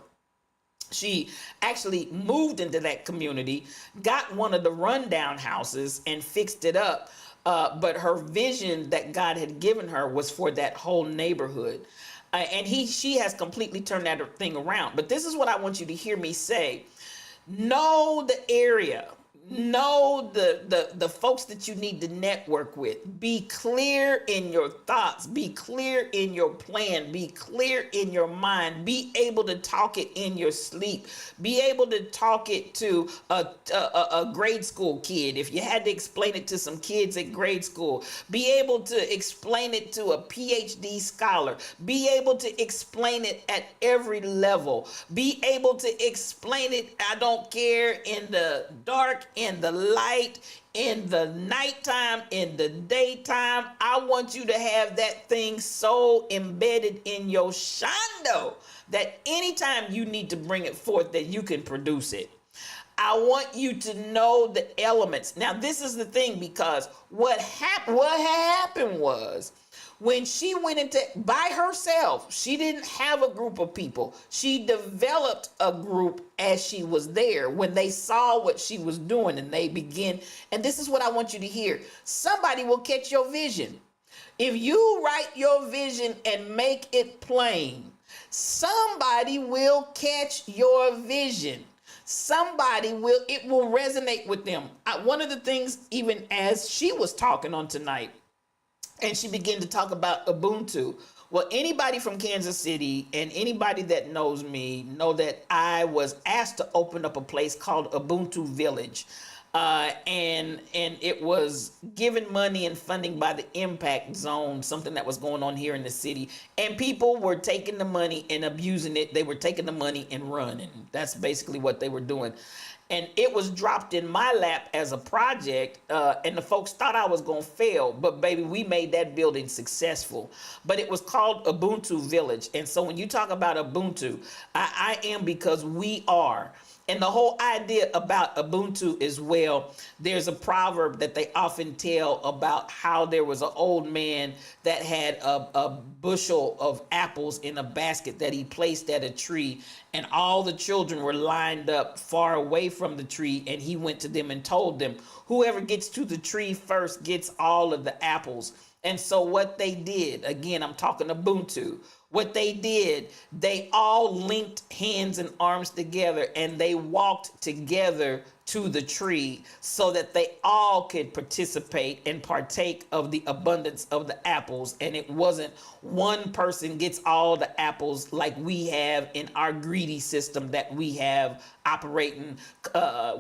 She actually moved into that community, got one of the rundown houses and fixed it up. But her vision that God had given her was for that whole neighborhood. And she has completely turned that thing around. But this is what I want you to hear me say. Know the area. Know the folks that you need to network with. Be clear in your thoughts. Be clear in your plan. Be clear in your mind. Be able to talk it in your sleep. Be able to talk it to a grade school kid. If you had to explain it to some kids at grade school, be able to explain it to a PhD scholar. Be able to explain it at every level. Be able to explain it, I don't care, in the dark, in the light, in the nighttime, in the daytime. I want you to have that thing so embedded in your shando that anytime you need to bring it forth, that you can produce it. I want you to know the elements. Now, this is the thing, because what happened was, when she went into by herself, she didn't have a group of people. She developed a group as she was there. When they saw what she was doing and they began, and this is what I want you to hear. Somebody will catch your vision. If you write your vision and make it plain, somebody will catch your vision. It will resonate with them. One of the things, even as she was talking on tonight, and she began to talk about Ubuntu. Well, anybody from Kansas City and anybody that knows me know that I was asked to open up a place called Ubuntu Village. And it was given money and funding by the Impact Zone, something that was going on here in the city. And people were taking the money and abusing it. They were taking the money and running. That's basically what they were doing. And it was dropped in my lap as a project, and the folks thought I was going to fail. But, baby, we made that building successful. But it was called Ubuntu Village. And so when you talk about Ubuntu, I am because we are. And the whole idea about Ubuntu as well, there's a proverb that they often tell about how there was an old man that had a bushel of apples in a basket that he placed at a tree, and all the children were lined up far away from the tree, and he went to them and told them, whoever gets to the tree first gets all of the apples. And so what they did, again, I'm talking Ubuntu, what they did, they all linked hands and arms together and they walked together to the tree so that they all could participate and partake of the abundance of the apples. And it wasn't one person gets all the apples like we have in our greedy system that we have operating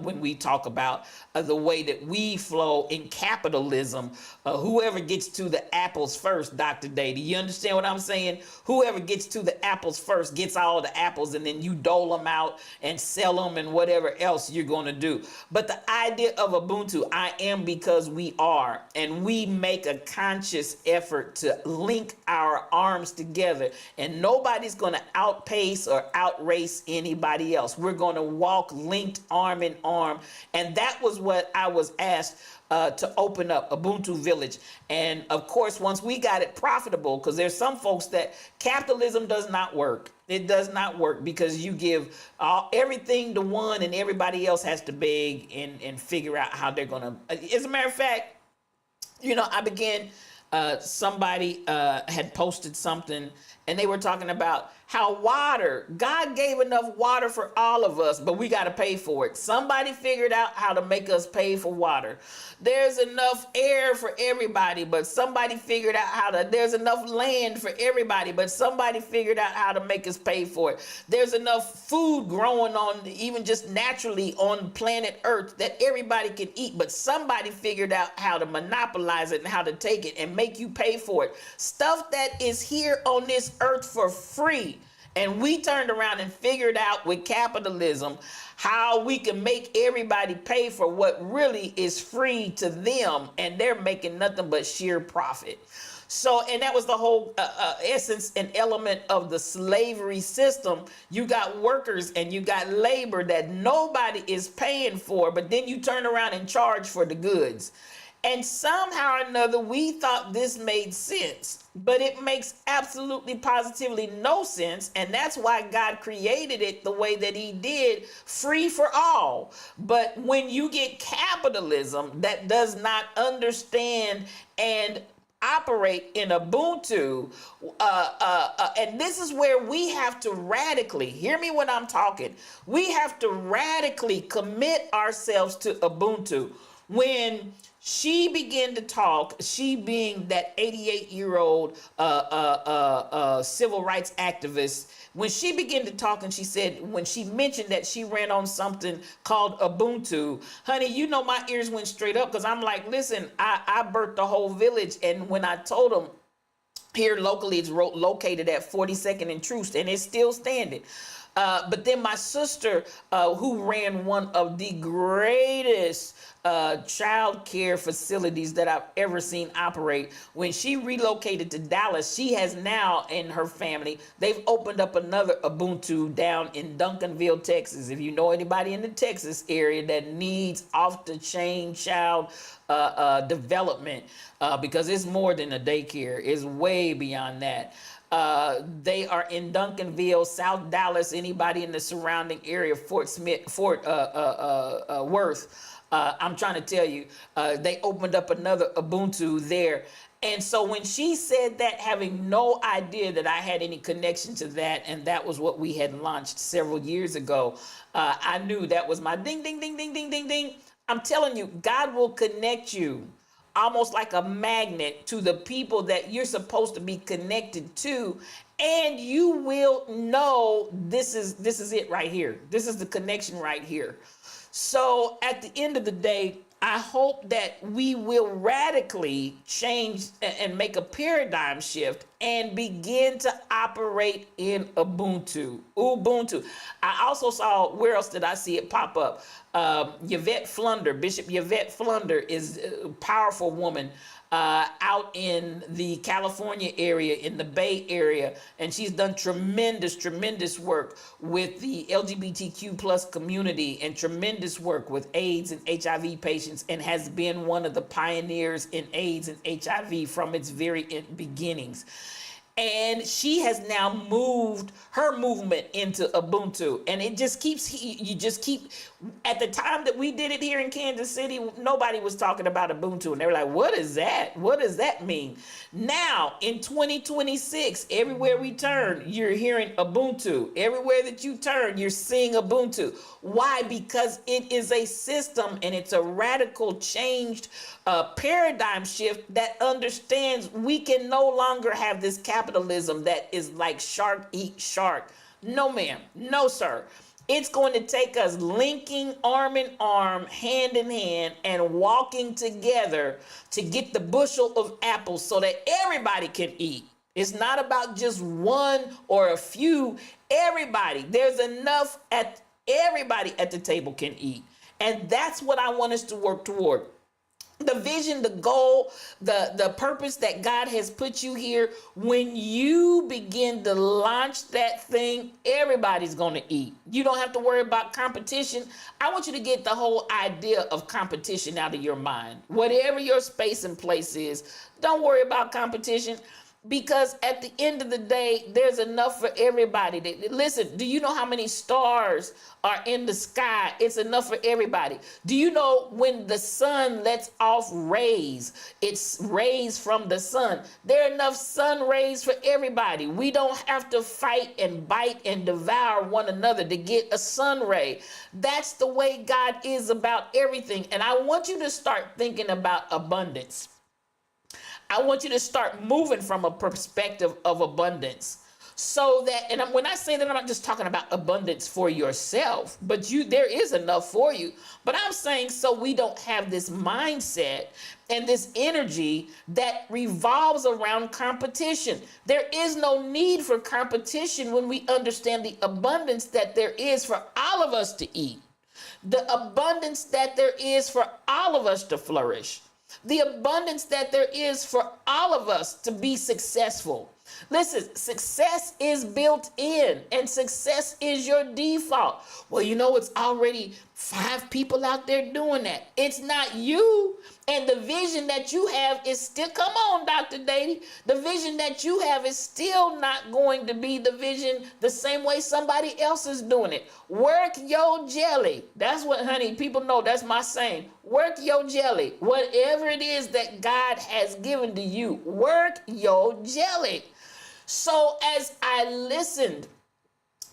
when we talk about the way that we flow in capitalism. Whoever gets to the apples first, Dr. Day, do you understand what I'm saying? Whoever whoever gets to the apples first gets all the apples, and then you dole them out and sell them and whatever else you're going to do. But the idea of Ubuntu, I am because we are, and we make a conscious effort to link our arms together, and nobody's going to outpace or outrace anybody else. We're going to walk linked arm in arm, and that was what I was asked to open up Ubuntu Village. And of course, once we got it profitable, because there's some folks that capitalism does not work. It does not work because you give everything to one and everybody else has to beg and figure out how they're going to. As a matter of fact, you know, I began, somebody had posted something and they were talking about how water, God gave enough water for all of us, but we got to pay for it. Somebody figured out how to make us pay for water. There's enough air for everybody, but somebody figured out how to, there's enough land for everybody, but somebody figured out how to make us pay for it. There's enough food growing on, even just naturally on planet Earth that everybody can eat, but somebody figured out how to monopolize it and how to take it and make you pay for it. Stuff that is here on this earth for free. And we turned around and figured out with capitalism how we can make everybody pay for what really is free to them, and they're making nothing but sheer profit. So, and that was the whole essence and element of the slavery system. You got workers and you got labor that nobody is paying for, but then you turn around and charge for the goods. And somehow or another, we thought this made sense, but it makes absolutely positively no sense. And that's why God created it the way that he did, free for all. But when you get capitalism that does not understand and operate in Ubuntu, and this is where we have to radically, hear me when I'm talking, we have to radically commit ourselves to Ubuntu. When she began to talk, she being that 88-year-old civil rights activist, when she began to talk and she said, when she mentioned that she ran on something called Ubuntu, honey, you know my ears went straight up because I'm like, listen, I birthed the whole village. And when I told them here locally, it's located at 42nd and Troost, and it's still standing. But then my sister, who ran one of the greatest child care facilities that I've ever seen operate, when she relocated to Dallas, she has now, in her family, they've opened up another Ubuntu down in Duncanville, Texas. If you know anybody in the Texas area that needs off-the-chain child development, because it's more than a daycare, it's way beyond that. They are in Duncanville, South Dallas, anybody in the surrounding area, Fort Worth. I'm trying to tell you, they opened up another Ubuntu there. And so when she said that, having no idea that I had any connection to that, and that was what we had launched several years ago, I knew that was my ding, ding, ding, ding, ding, ding, ding. I'm telling you, God will connect you almost like a magnet to the people that you're supposed to be connected to, and you will know this is it right here. This is the connection right here. So at the end of the day, I hope that we will radically change and make a paradigm shift and begin to operate in Ubuntu. Ubuntu. I also saw, where else did I see it pop up? Yvette Flunder, Bishop Yvette Flunder is a powerful woman out in the California area, in the Bay Area, and she's done tremendous work with the LGBTQ plus community and tremendous work with AIDS and HIV patients, and has been one of the pioneers in AIDS and HIV from its very beginnings. And she has now moved her movement into Ubuntu. And it just keeps, you just keep, at the time that we did it here in Kansas City, nobody was talking about Ubuntu. And they were like, what is that? What does that mean? Now, in 2026, everywhere we turn, you're hearing Ubuntu. Everywhere that you turn, you're seeing Ubuntu. Why? Because it is a system, and it's a radical changed paradigm shift that understands we can no longer have this capitalism that is like shark eat shark. No, ma'am. No, sir. It's going to take us linking arm in arm, hand in hand, and walking together to get the bushel of apples so that everybody can eat. It's not about just one or a few. Everybody, there's enough at everybody at the table can eat. And that's what I want us to work toward. The vision, the goal, the purpose that God has put you here. When you begin to launch that thing, everybody's going to eat. You don't have to worry about competition. I want you to get the whole idea of competition out of your mind. Whatever your space and place is, don't worry about competition. Because at the end of the day, there's enough for everybody. Listen, do you know how many stars are in the sky? It's enough for everybody. Do you know when the sun lets off rays, it's rays from the sun? There are enough sun rays for everybody. We don't have to fight and bite and devour one another to get a sun ray. That's the way God is about everything. And I want you to start thinking about abundance. I want you to start moving from a perspective of abundance, so that, and when I say that, I'm not just talking about abundance for yourself, but there is enough for you. But I'm saying, so we don't have this mindset and this energy that revolves around competition. There is no need for competition when we understand the abundance that there is for all of us to eat, the abundance that there is for all of us to flourish, the abundance that there is for all of us to be successful. Listen, success is built in, and success is your default. Well, you know, it's already 5 people out there doing that. It's not you. And the vision that you have is still, come on, Dr. Dady, the vision that you have is still not going to be the vision the same way somebody else is doing it. Work your jelly. That's what, honey, people know that's my saying. Work your jelly. Whatever it is that God has given to you, work your jelly. So as I listened,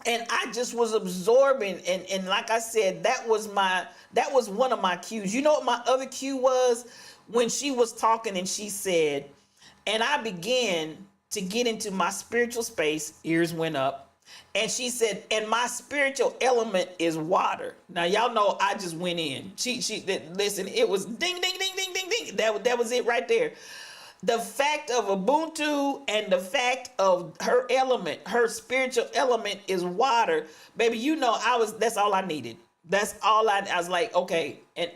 and I just was absorbing, and like I said, that was one of my cues. You know what my other cue was? When she was talking and she said, and I began to get into my spiritual space, ears went up, and she said, and my spiritual element is water. Now y'all know I just went in. Listen, it was ding, ding, ding, ding, ding, ding. That was it right there. The fact of Ubuntu and the fact of her element, her spiritual element is water. Baby, you know, that's all I needed. That's all I was like, okay. And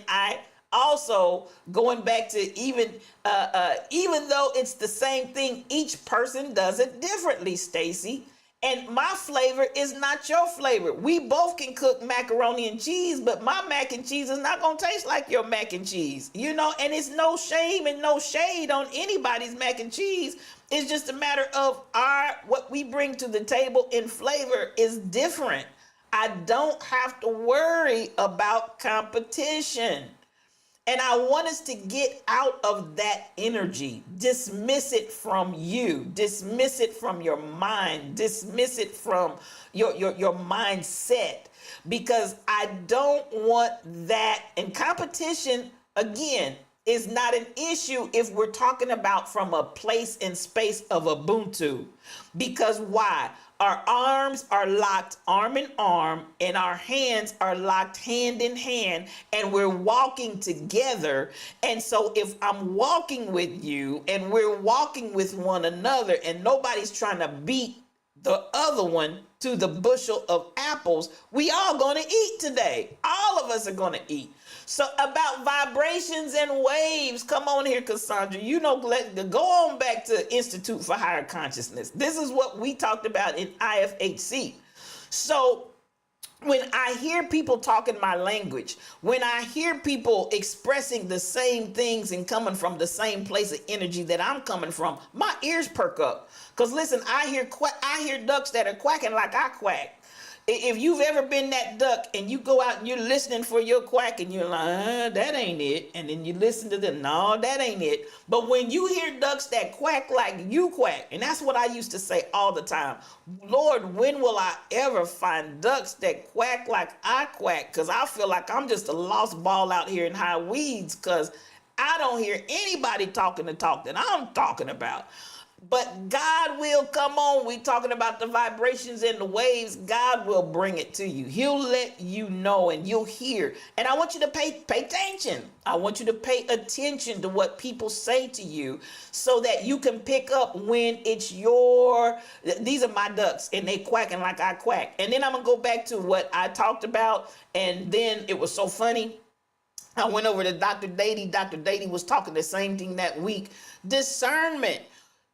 I also, going back to even though it's the same thing, each person does it differently, Stacy. And my flavor is not your flavor. We both can cook macaroni and cheese, but my mac and cheese is not going to taste like your mac and cheese. You know, and it's no shame and no shade on anybody's mac and cheese. It's just a matter of what we bring to the table in flavor is different. I don't have to worry about competition. And I want us to get out of that energy. Dismiss it from you. Dismiss it from your mind. Dismiss it from your mindset. Because I don't want that. And competition, again, is not an issue if we're talking about from a place and space of Ubuntu. Because why? Our arms are locked arm in arm, and our hands are locked hand in hand, and we're walking together. And so if I'm walking with you and we're walking with one another, and nobody's trying to beat the other one to the bushel of apples, we all going to eat today. All of us are going to eat. So about vibrations and waves, come on here, Cassandra. You know, go on back to Institute for Higher Consciousness. This is what we talked about in IFHC. So when I hear people talking my language, when I hear people expressing the same things and coming from the same place of energy that I'm coming from, my ears perk up. Because listen, I hear ducks that are quacking like I quack. If you've ever been that duck and you go out and you're listening for your quack and you're like, that ain't it. And then you listen to them, no, that ain't it. But when you hear ducks that quack like you quack, and that's what I used to say all the time, Lord, when will I ever find ducks that quack like I quack? Because I feel like I'm just a lost ball out here in high weeds because I don't hear anybody talking the talk that I'm talking about. But God will come on. We talking about the vibrations and the waves. God will bring it to you. He'll let you know and you'll hear. And I want you to pay attention. I want you to pay attention to what people say to you so that you can pick up when it's these are my ducks and they quacking like I quack. And then I'm going to go back to what I talked about. And then it was so funny. I went over to Dr. Dady. Dr. Dady was talking the same thing that week. Discernment.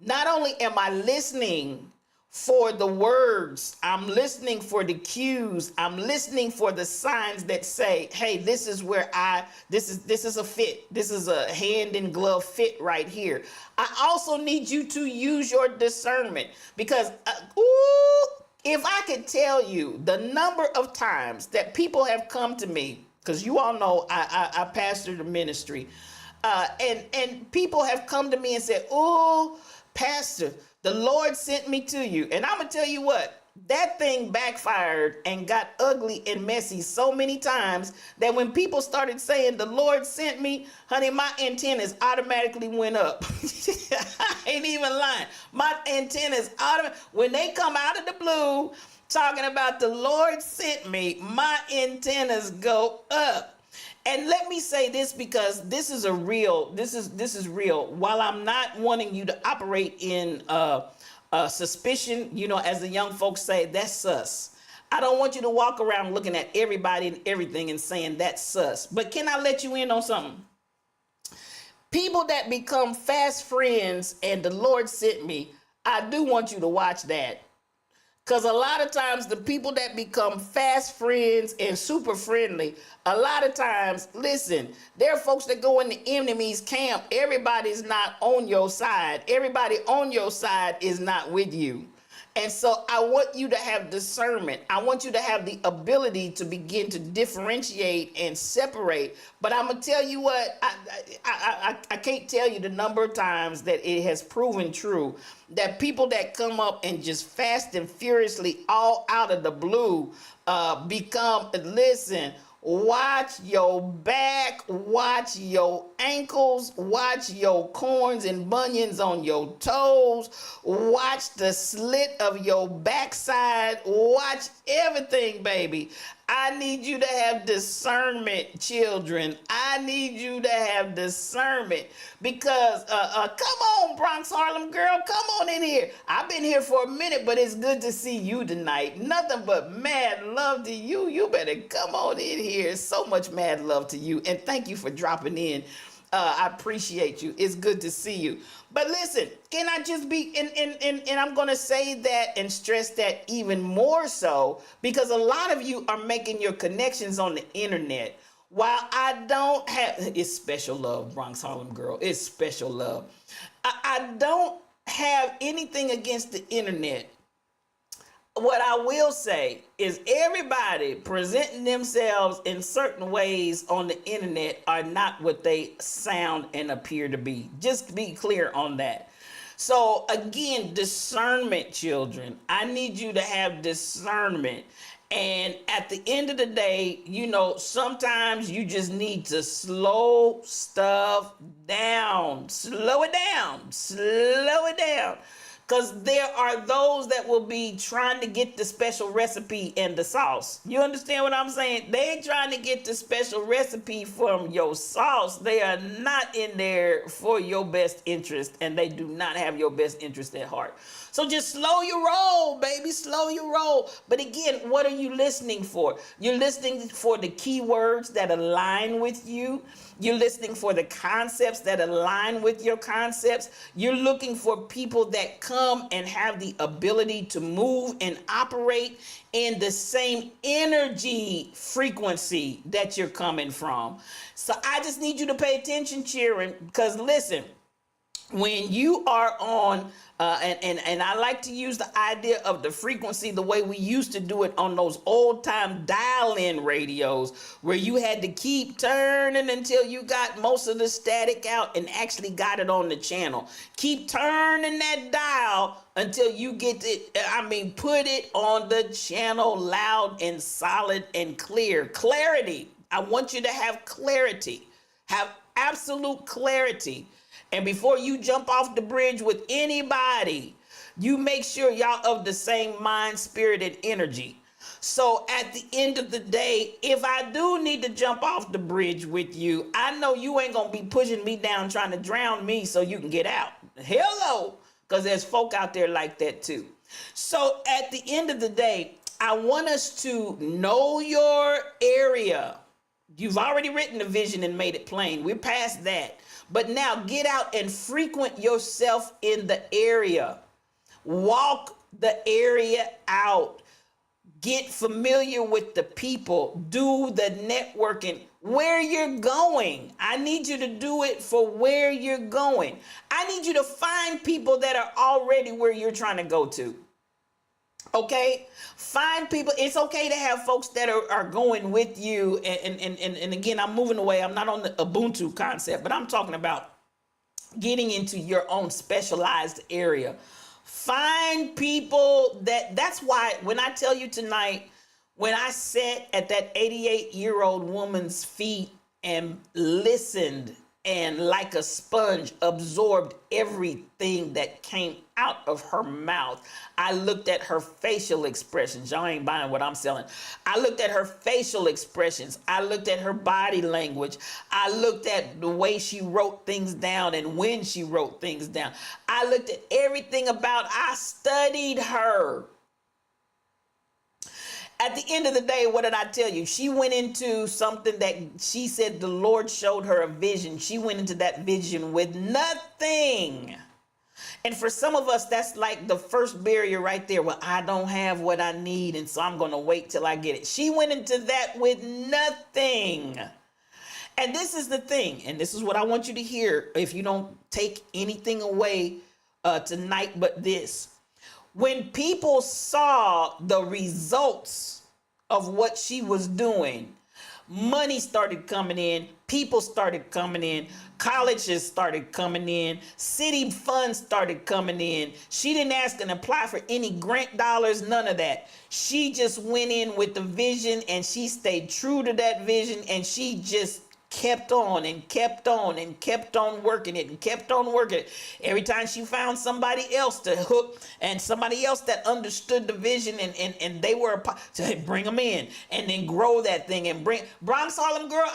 Not only am I listening for the words, I'm listening for the cues, I'm listening for the signs that say, hey, this is where this is a fit. This is a hand in glove fit right here. I also need you to use your discernment because, if I could tell you the number of times that people have come to me, because you all know I pastor the ministry, and people have come to me and said, oh, Pastor, the Lord sent me to you. And I'm going to tell you what, that thing backfired and got ugly and messy so many times that when people started saying the Lord sent me, honey, my antennas automatically went up. I ain't even lying. My antennas when they come out of the blue talking about the Lord sent me, my antennas go up. And let me say this because this is real. While I'm not wanting you to operate in suspicion, as the young folks say, that's sus. I don't want you to walk around looking at everybody and everything and saying that's sus. But can I let you in on something? People that become fast friends and the Lord sent me, I do want you to watch that. Because a lot of times the people that become fast friends and super friendly, a lot of times, listen, there are folks that go in the enemy's camp. Everybody's not on your side. Everybody on your side is not with you. And so I want you to have discernment. I want you to have the ability to begin to differentiate and separate. But I'm going to tell you what, I can't tell you the number of times that it has proven true that people that come up and just fast and furiously all out of the blue listen, watch your back, watch your ankles, watch your corns and bunions on your toes, watch the slit of your backside, watch everything, baby. I need you to have discernment, children. I need you to have discernment because, come on, Bronx Harlem girl, come on in here. I've been here for a minute, but it's good to see you tonight. Nothing but mad love to you. You better come on in here. So much mad love to you. And thank you for dropping in. I appreciate you. It's good to see you. But listen, can I just be, and I'm going to say that and stress that even more so because a lot of you are making your connections on the internet. While I don't have, it's special love, Bronx Harlem girl. It's special love. I don't have anything against the internet. What I will say is everybody presenting themselves in certain ways on the internet are not what they sound and appear to be. Just be clear on that. So again, discernment, children. I need you to have discernment. And at the end of the day, sometimes you just need to slow stuff down. Slow it down. Slow it down. Because there are those that will be trying to get the special recipe and the sauce. You understand what I'm saying? They ain't trying to get the special recipe from your sauce. They are not in there for your best interest, and they do not have your best interest at heart. So just slow your roll, baby. Slow your roll. But again, what are you listening for? You're listening for the keywords that align with you. You're listening for the concepts that align with your concepts. You're looking for people that come and have the ability to move and operate in the same energy frequency that you're coming from. So I just need you to pay attention, cheering, because listen, when you are on and I like to use the idea of the frequency the way we used to do it on those old time dial-in radios where you had to keep turning until you got most of the static out and actually got it on the channel. Keep turning that dial until you get it, put it on the channel loud and solid and clear. Clarity. I want you to have clarity. absolute clarity. And before you jump off the bridge with anybody, you make sure y'all of the same mind, spirit, and energy. So at the end of the day, if I do need to jump off the bridge with you, I know you ain't gonna be pushing me down trying to drown me so you can get out. Hello, because there's folk out there like that too. So at the end of the day, I want us to know your area. You've already written the vision and made it plain. We're past that. But now get out and frequent yourself in the area. Walk the area out. Get familiar with the people. Do the networking. Where you're going, I need you to do it for where you're going. I need you to find people that are already where you're trying to go to. Okay, find people. It's okay to have folks that are going with you. And again, I'm moving away. I'm not on the Ubuntu concept, but I'm talking about getting into your own specialized area. Find people that's why when I tell you tonight, when I sat at that 88-year-old woman's feet and listened and like a sponge absorbed everything that came out of her mouth. I looked at her facial expressions. Y'all ain't buying what I'm selling. I looked at her facial expressions. I looked at her body language. I looked at the way she wrote things down and when she wrote things down. I looked at everything I studied her. At the end of the day, what did I tell you? She went into something that she said the Lord showed her a vision. She went into that vision with nothing. And for some of us, that's like the first barrier right there. Well, I don't have what I need, and so I'm going to wait till I get it. She went into that with nothing. And this is the thing, and this is what I want you to hear if you don't take anything away tonight but this. When people saw the results of what she was doing, money started coming in, people started coming in, colleges started coming in, city funds started coming in. She didn't ask and apply for any grant dollars, none of that. She just went in with the vision and she stayed true to that vision, and she just kept on and kept on and kept on working it and kept on working it. Every time she found somebody else to hook and somebody else that understood the vision and they were to bring them in and then grow that thing and bring Bronx Harlem Girl.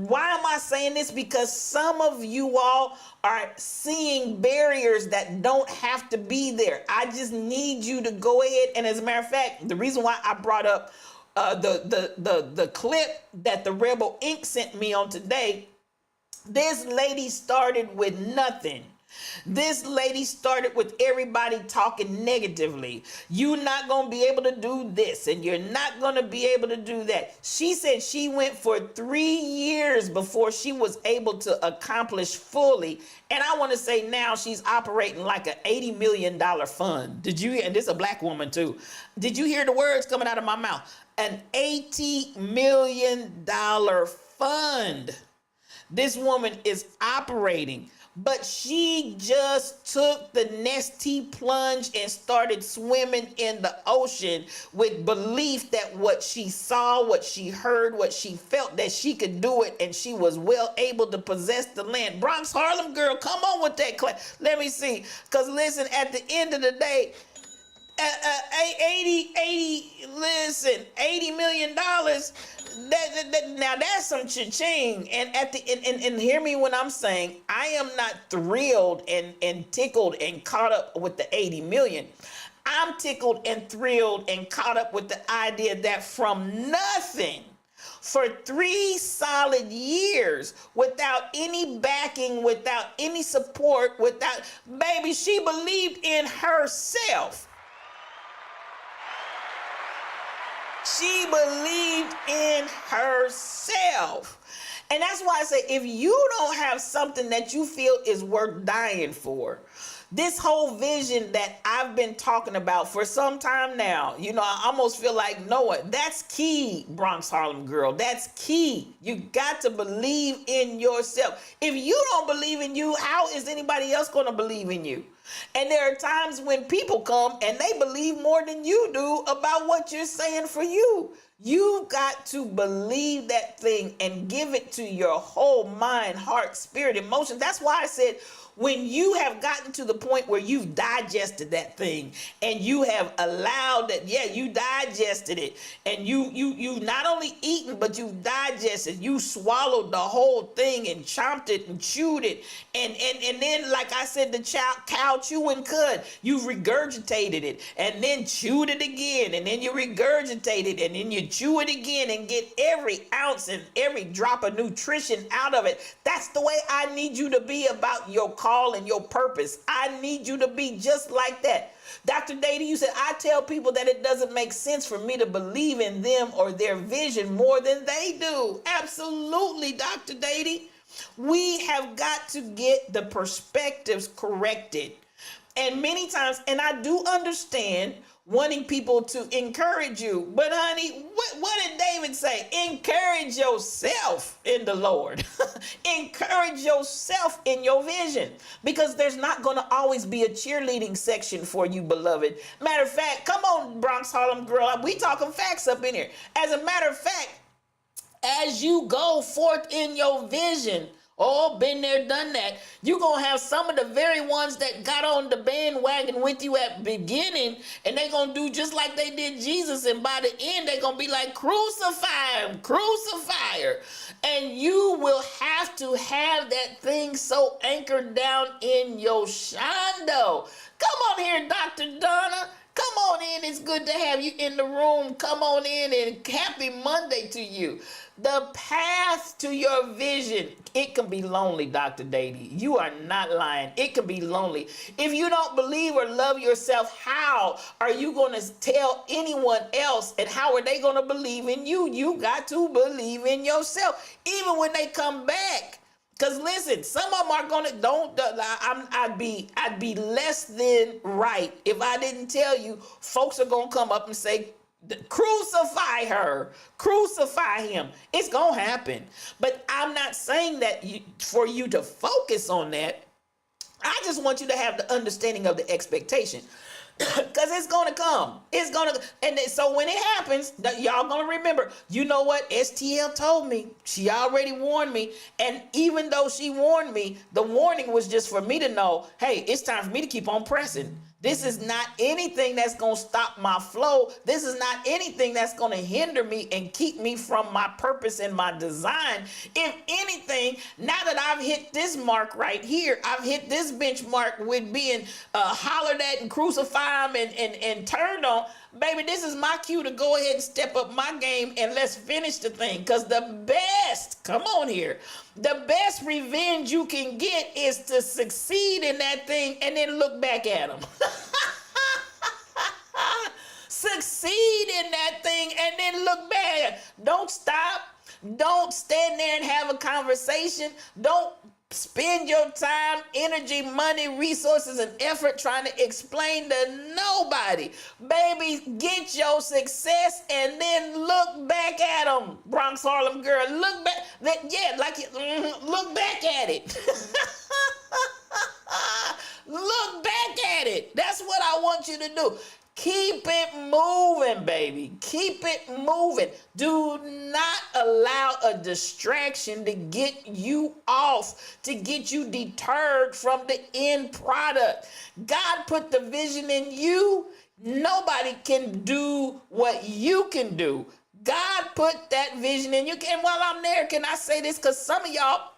Why am I saying this? Because some of you all are seeing barriers that don't have to be there. I just need you to go ahead. And as a matter of fact, the reason why I brought up the clip that the Rebel Inc. sent me on today, this lady started with nothing. This lady started with everybody talking negatively. You're not going to be able to do this and you're not going to be able to do that. She said she went for 3 years before she was able to accomplish fully. And I want to say now she's operating like an $80 million fund. Did you hear? And this is a black woman too. Did you hear the words coming out of my mouth? An $80 million fund. This woman is operating. But she just took the Nestea plunge and started swimming in the ocean with belief that what she saw, what she heard, what she felt, that she could do it, and she was well able to possess the land. Bronx Harlem Girl, come on with that class. Let me see. Because listen, at the end of the day, $80 million. Now that's some cha-ching. And and hear me when I'm saying I am not thrilled and tickled and caught up with the 80 million. I'm tickled and thrilled and caught up with the idea that from nothing for 3 solid years, without any backing, without any support, baby, she believed in herself. She believed in herself. And that's why I say, if you don't have something that you feel is worth dying for, this whole vision that I've been talking about for some time now, I almost feel like Noah, that's key, Bronx Harlem Girl. That's key. You got to believe in yourself. If you don't believe in you, how is anybody else going to believe in you? And there are times when people come and they believe more than you do about what you're saying for you. You got to believe that thing and give it to your whole mind, heart, spirit, emotion. That's why I said, when you have gotten to the point where you've digested that thing and you have allowed that, yeah, you digested it, and you not only eaten, but you've digested, you swallowed the whole thing and chomped it and chewed it, and then, like I said, the cow chewing cud, you've regurgitated it and then chewed it again, and then you regurgitate it, and then you chew it again and get every ounce and every drop of nutrition out of it. That's the way I need you to be about your call and your purpose. I need you to be just like that. Dr. Dady, you said, I tell people that it doesn't make sense for me to believe in them or their vision more than they do. Absolutely, Dr. Dady. We have got to get the perspectives corrected. And many times, and I do understand wanting people to encourage you, but honey, what did David say? Encourage yourself in the Lord. Encourage yourself in your vision, because there's not going to always be a cheerleading section for you, beloved. Matter of fact, come on, Bronx Harlem girl, we talking facts up in here. As a matter of fact, as you go forth in your vision, oh, been there, done that, you're going to have some of the very ones that got on the bandwagon with you at the beginning, and they're going to do just like they did Jesus, and by the end, they're going to be like, crucify him, crucify her. And you will have to have that thing so anchored down in your shondo. Come on here, Dr. Donna. Come on in. It's good to have you in the room. Come on in, and happy Monday to you. The path to your vision, it can be lonely, Dr. Dady. You are not lying. It can be lonely. If you don't believe or love yourself, how are you going to tell anyone else, and how are they going to believe in you? You got to believe in yourself, even when they come back. Because listen, some of them are gonna I'd be less than right if I didn't tell you. Folks are gonna come up and say, crucify her, crucify him. It's gonna happen. But I'm not saying that for you to focus on that. I just want you to have the understanding of the expectation. Because it's going to come. And so when it happens, y'all going to remember, you know what? STL told me. She already warned me. And even though she warned me, the warning was just for me to know, hey, it's time for me to keep on pressing. This is not anything that's going to stop my flow. This is not anything that's going to hinder me and keep me from my purpose and my design. If anything, now that I've hit this mark right here, I've hit this benchmark with being hollered at and crucified and turned on, baby, this is my cue to go ahead and step up my game, and let's finish the thing. Because the best, come on here, the best revenge you can get is to succeed in that thing and then look back at them. Succeed in that thing and then look back. Don't stop. Don't stand there and have a conversation. Don't spend your time, energy, money, resources, and effort trying to explain to nobody. Baby, get your success and then look back at them. Bronx Harlem girl, look back. Look back at it. Look back at it. That's what I want you to do. Keep it moving, baby. Keep it moving. Do not allow a distraction to get you off, to get you deterred from the end product. God put the vision in you. Nobody can do what you can do. God put that vision in you. And while I'm there, can I say this? Because some of y'all,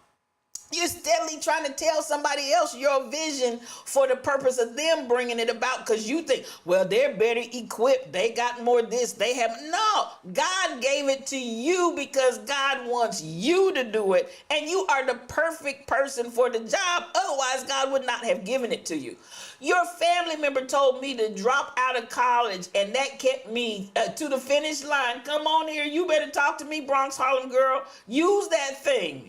you're steadily trying to tell somebody else your vision for the purpose of them bringing it about, because you think, well, they're better equipped. They got more this. They have. No, God gave it to you because God wants you to do it. And you are the perfect person for the job. Otherwise, God would not have given it to you. Your family member told me to drop out of college, and that kept me to the finish line. Come on here. You better talk to me, Bronx Harlem girl. Use that thing.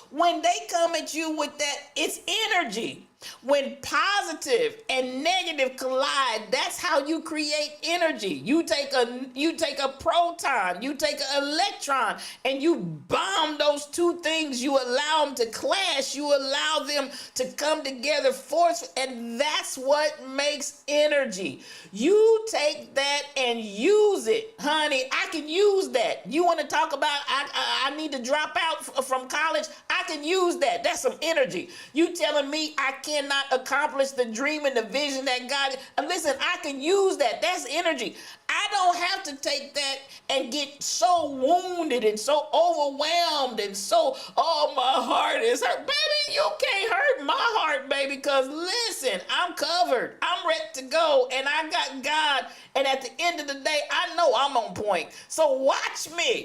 When they come at you with that, it's energy. When positive and negative collide, that's how you create energy. You take a proton, you take an electron, and you bomb those two things. You allow them to clash. You allow them to come together force, and that's what makes energy. You take that and use it, honey. I can use that. You want to talk about I need to drop out from college? I can use that. That's some energy. You telling me I cannot accomplish the dream and the vision that God, and listen, I can use that. That's energy. I don't have to take that and get so wounded and so overwhelmed and so, oh, my heart is hurt. Baby, you can't hurt my heart, baby, because listen, I'm covered. I'm ready to go, and I got God, and at the end of the day, I know I'm on point. So watch me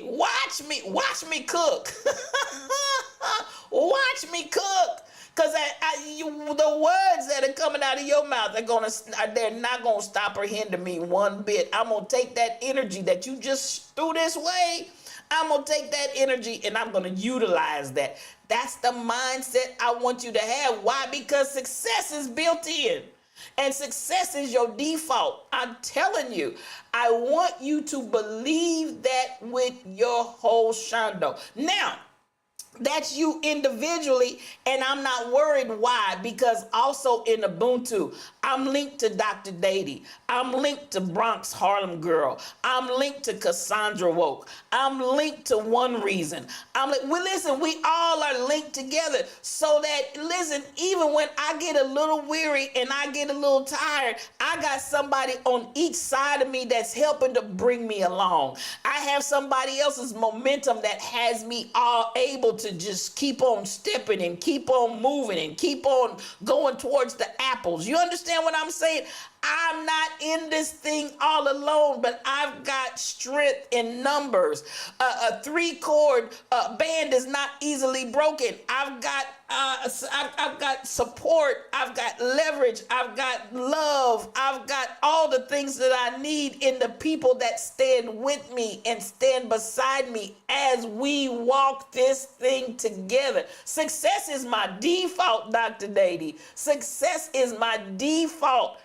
cook. Watch me cook. Because the words that are coming out of your mouth they're not going to stop or hinder me one bit. I'm going to take that energy that you just threw this way. I'm going to take that energy and I'm going to utilize that. That's the mindset I want you to have. Why? Because success is built in. And success is your default. I'm telling you, I want you to believe that with your whole shando. Now, that's you individually, and I'm not worried. Why? Because also in Ubuntu, I'm linked to Dr. Dady. I'm linked to Bronx Harlem Girl. I'm linked to Cassandra Woke. I'm linked to One Reason. Listen, we all are linked together so that, listen, even when I get a little weary and I get a little tired, I got somebody on each side of me that's helping to bring me along. I have somebody else's momentum that has me all able to just keep on stepping and keep on moving and keep on going towards the apples. You understand what I'm saying? I'm not in this thing all alone, but I've got strength in numbers. A 3-chord band is not easily broken. I've got support. I've got leverage. I've got love. I've got all the things that I need in the people that stand with me and stand beside me as we walk this thing together. Success is my default, Dr. Dady. Success is my default.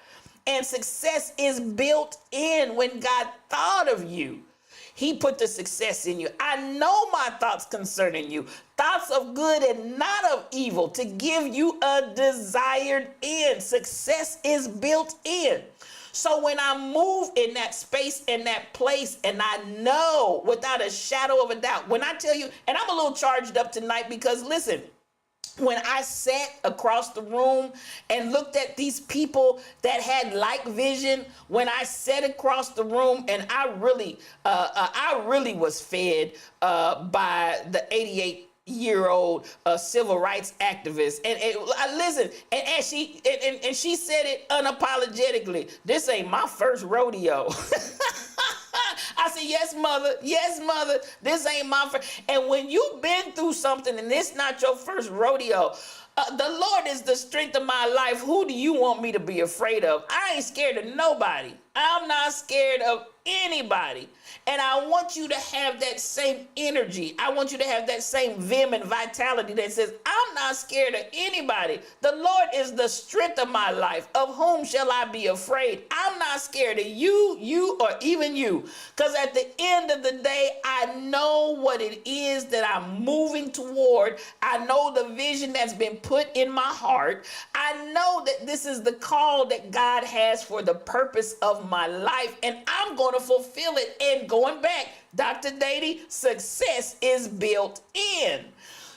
And success is built in. When God thought of you, he put the success in you. I know my thoughts concerning you, thoughts of good and not of evil, to give you a desired end. Success is built in. So when I move in that space, in that place, and I know without a shadow of a doubt, when I tell you, and I'm a little charged up tonight because listen, when I sat across the room and looked at these people that had like vision, when I sat across the room and I really was fed by the 88-year-old civil rights activist, and listen, and she said it unapologetically. This ain't my first rodeo. I said, yes, mother, this ain't my first. And when you've been through something and it's not your first rodeo, the Lord is the strength of my life. Who do you want me to be afraid of? I ain't scared of nobody. I'm not scared of anybody. And I want you to have that same energy. I want you to have that same vim and vitality that says, I'm not scared of anybody. The Lord is the strength of my life. Of whom shall I be afraid? I'm not scared of you, or even you. Because at the end of the day, I know what it is that I'm moving toward. I know the vision that's been put in my heart. I know that this is the call that God has for the purpose of my life, and I'm going to fulfill it. And going back, Dr. Dady, success is built in.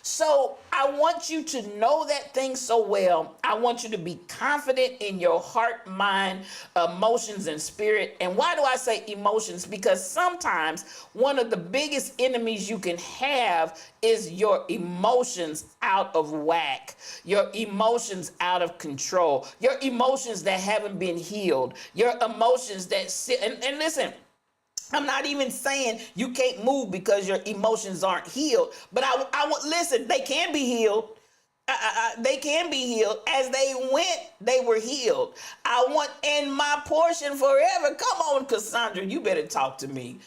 So I want you to know that thing so well. I want you to be confident in your heart, mind, emotions, and spirit. And why do I say emotions? Because sometimes one of the biggest enemies you can have is your emotions out of whack, your emotions out of control, your emotions that haven't been healed, your emotions that sit. And listen, I'm not even saying you can't move because your emotions aren't healed, but I want, listen, they can be healed. They can be healed. As they went, they were healed. I want in my portion forever. Come on, Cassandra, you better talk to me.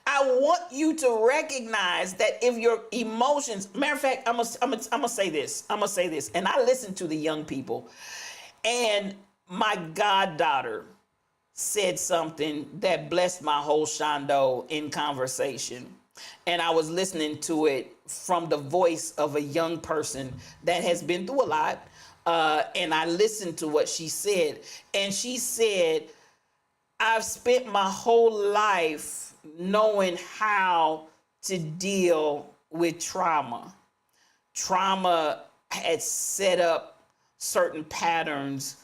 I want you to recognize that if your emotions, matter of fact, I'm gonna say this. I'm gonna say this. And I listen to the young people, and my goddaughter said something that blessed my whole shondo in conversation. And I was listening to it from the voice of a young person that has been through a lot. And I listened to what she said. And she said, I've spent my whole life knowing how to deal with trauma. Trauma had set up certain patterns,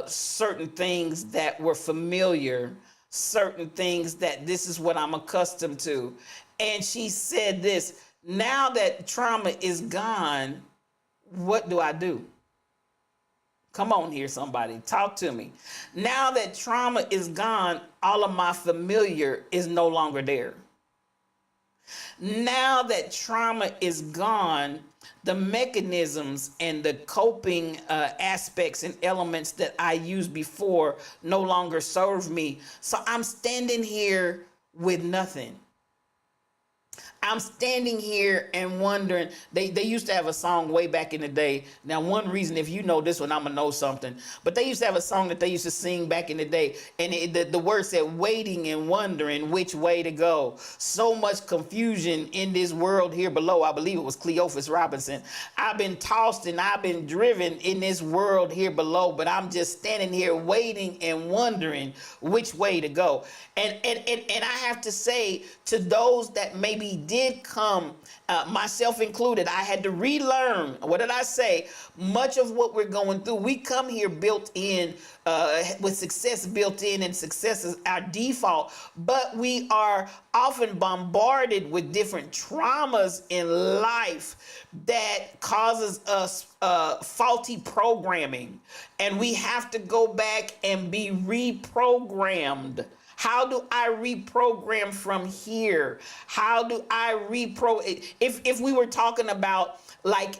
certain things that were familiar, certain things that this is what I'm accustomed to. And she said this, now that trauma is gone, what do I do? Come on here, somebody, talk to me. Now that trauma is gone, all of my familiar is no longer there. Now that trauma is gone, the mechanisms and the coping aspects and elements that I used before no longer serve me. So I'm standing here with nothing. I'm standing here and wondering, they used to have a song way back in the day. Now, one reason, if you know this one, I'm going to know something. But they used to have a song that they used to sing back in the day. And the word said, waiting and wondering which way to go. So much confusion in this world here below. I believe it was Cleophas Robinson. I've been tossed and I've been driven in this world here below. But I'm just standing here waiting and wondering which way to go. And I have to say to those that maybe did come, myself included, I had to relearn. What did I say? Much of what we're going through, we come here built in, with success built in, and success is our default. But we are often bombarded with different traumas in life that causes us faulty programming. And we have to go back and be reprogrammed. How do I reprogram from here? How do I if we were talking about like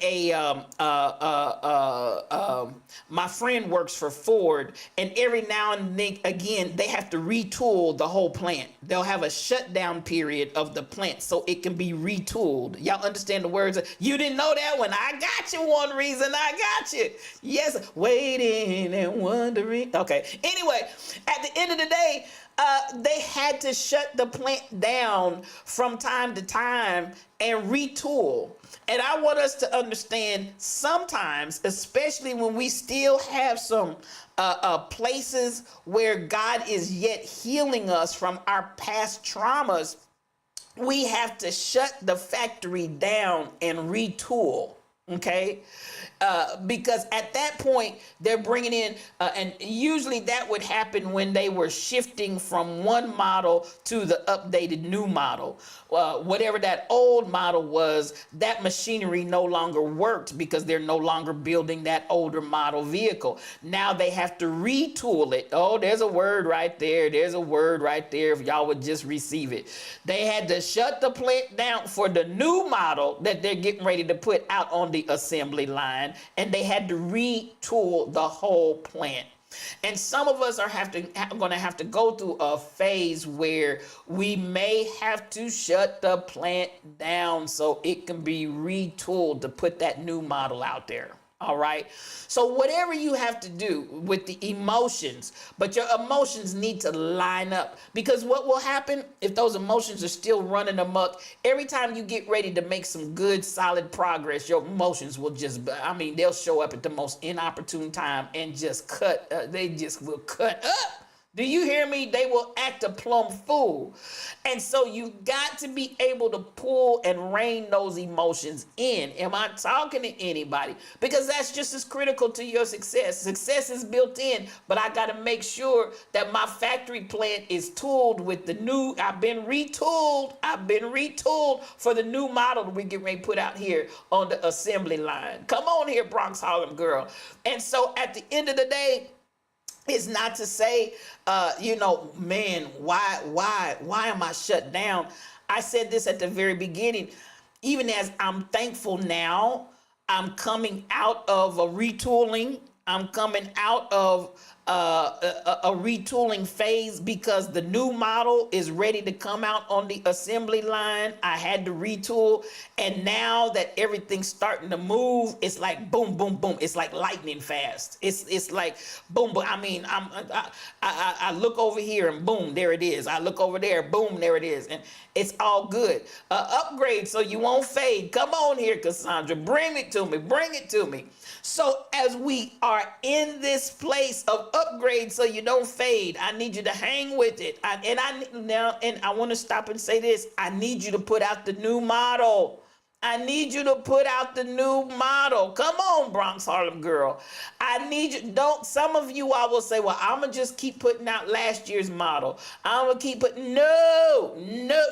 my friend works for Ford, and every now and then again they have to retool the whole plant. They'll have a shutdown period of the plant so it can be retooled. Y'all understand the words? You didn't know that one. I got you. One reason I got you. Yes, waiting and wondering. Okay. Anyway, at the end of the day, they had to shut the plant down from time to time and retool. And I want us to understand sometimes, especially when we still have some places where God is yet healing us from our past traumas, we have to shut the factory down and retool. Okay, because at that point they're bringing in, and usually that would happen when they were shifting from one model to the updated new model. Whatever that old model was, that machinery no longer worked because they're no longer building that older model vehicle. Now they have to retool it. Oh, there's a word right there. There's a word right there. If y'all would just receive it. They had to shut the plant down for the new model that they're getting ready to put out on the assembly line, and they had to retool the whole plant. And some of us are going to have to go through a phase where we may have to shut the plant down so it can be retooled to put that new model out there. All right. So whatever you have to do with the emotions, but your emotions need to line up, because what will happen if those emotions are still running amok? Every time you get ready to make some good, solid progress, your emotions will just, they'll show up at the most inopportune time and just they just will cut up. Do you hear me? They will act a plumb fool. And so you got to be able to pull and rein those emotions in. Am I talking to anybody? Because that's just as critical to your success. Success is built in, but I got to make sure that my factory plant is tooled with the new, I've been retooled for the new model that we get ready to put out here on the assembly line. Come on here, Bronx Harlem girl. And so at the end of the day, it's not to say, man, why am I shut down? I said this at the very beginning. Even as I'm thankful now, I'm coming out of a retooling. I'm coming out of a retooling phase because the new model is ready to come out on the assembly line. I had to retool, and now that everything's starting to move, it's like boom, boom, boom. It's like lightning fast. It's like boom, boom. I mean, I look over here and boom, there it is. I look over there, boom, there it is, and it's all good. Upgrade so you won't fade. Come on here, Cassandra. Bring it to me. Bring it to me. So as we are in this place of upgrade so you don't fade, I need you to hang with it. I want to stop and say this. I need you to put out the new model. I need you to put out the new model. Come on, Bronx Harlem girl. I need you. Some of you, I will say, well, I'm going to just keep putting out last year's model. I'm going to keep putting, no,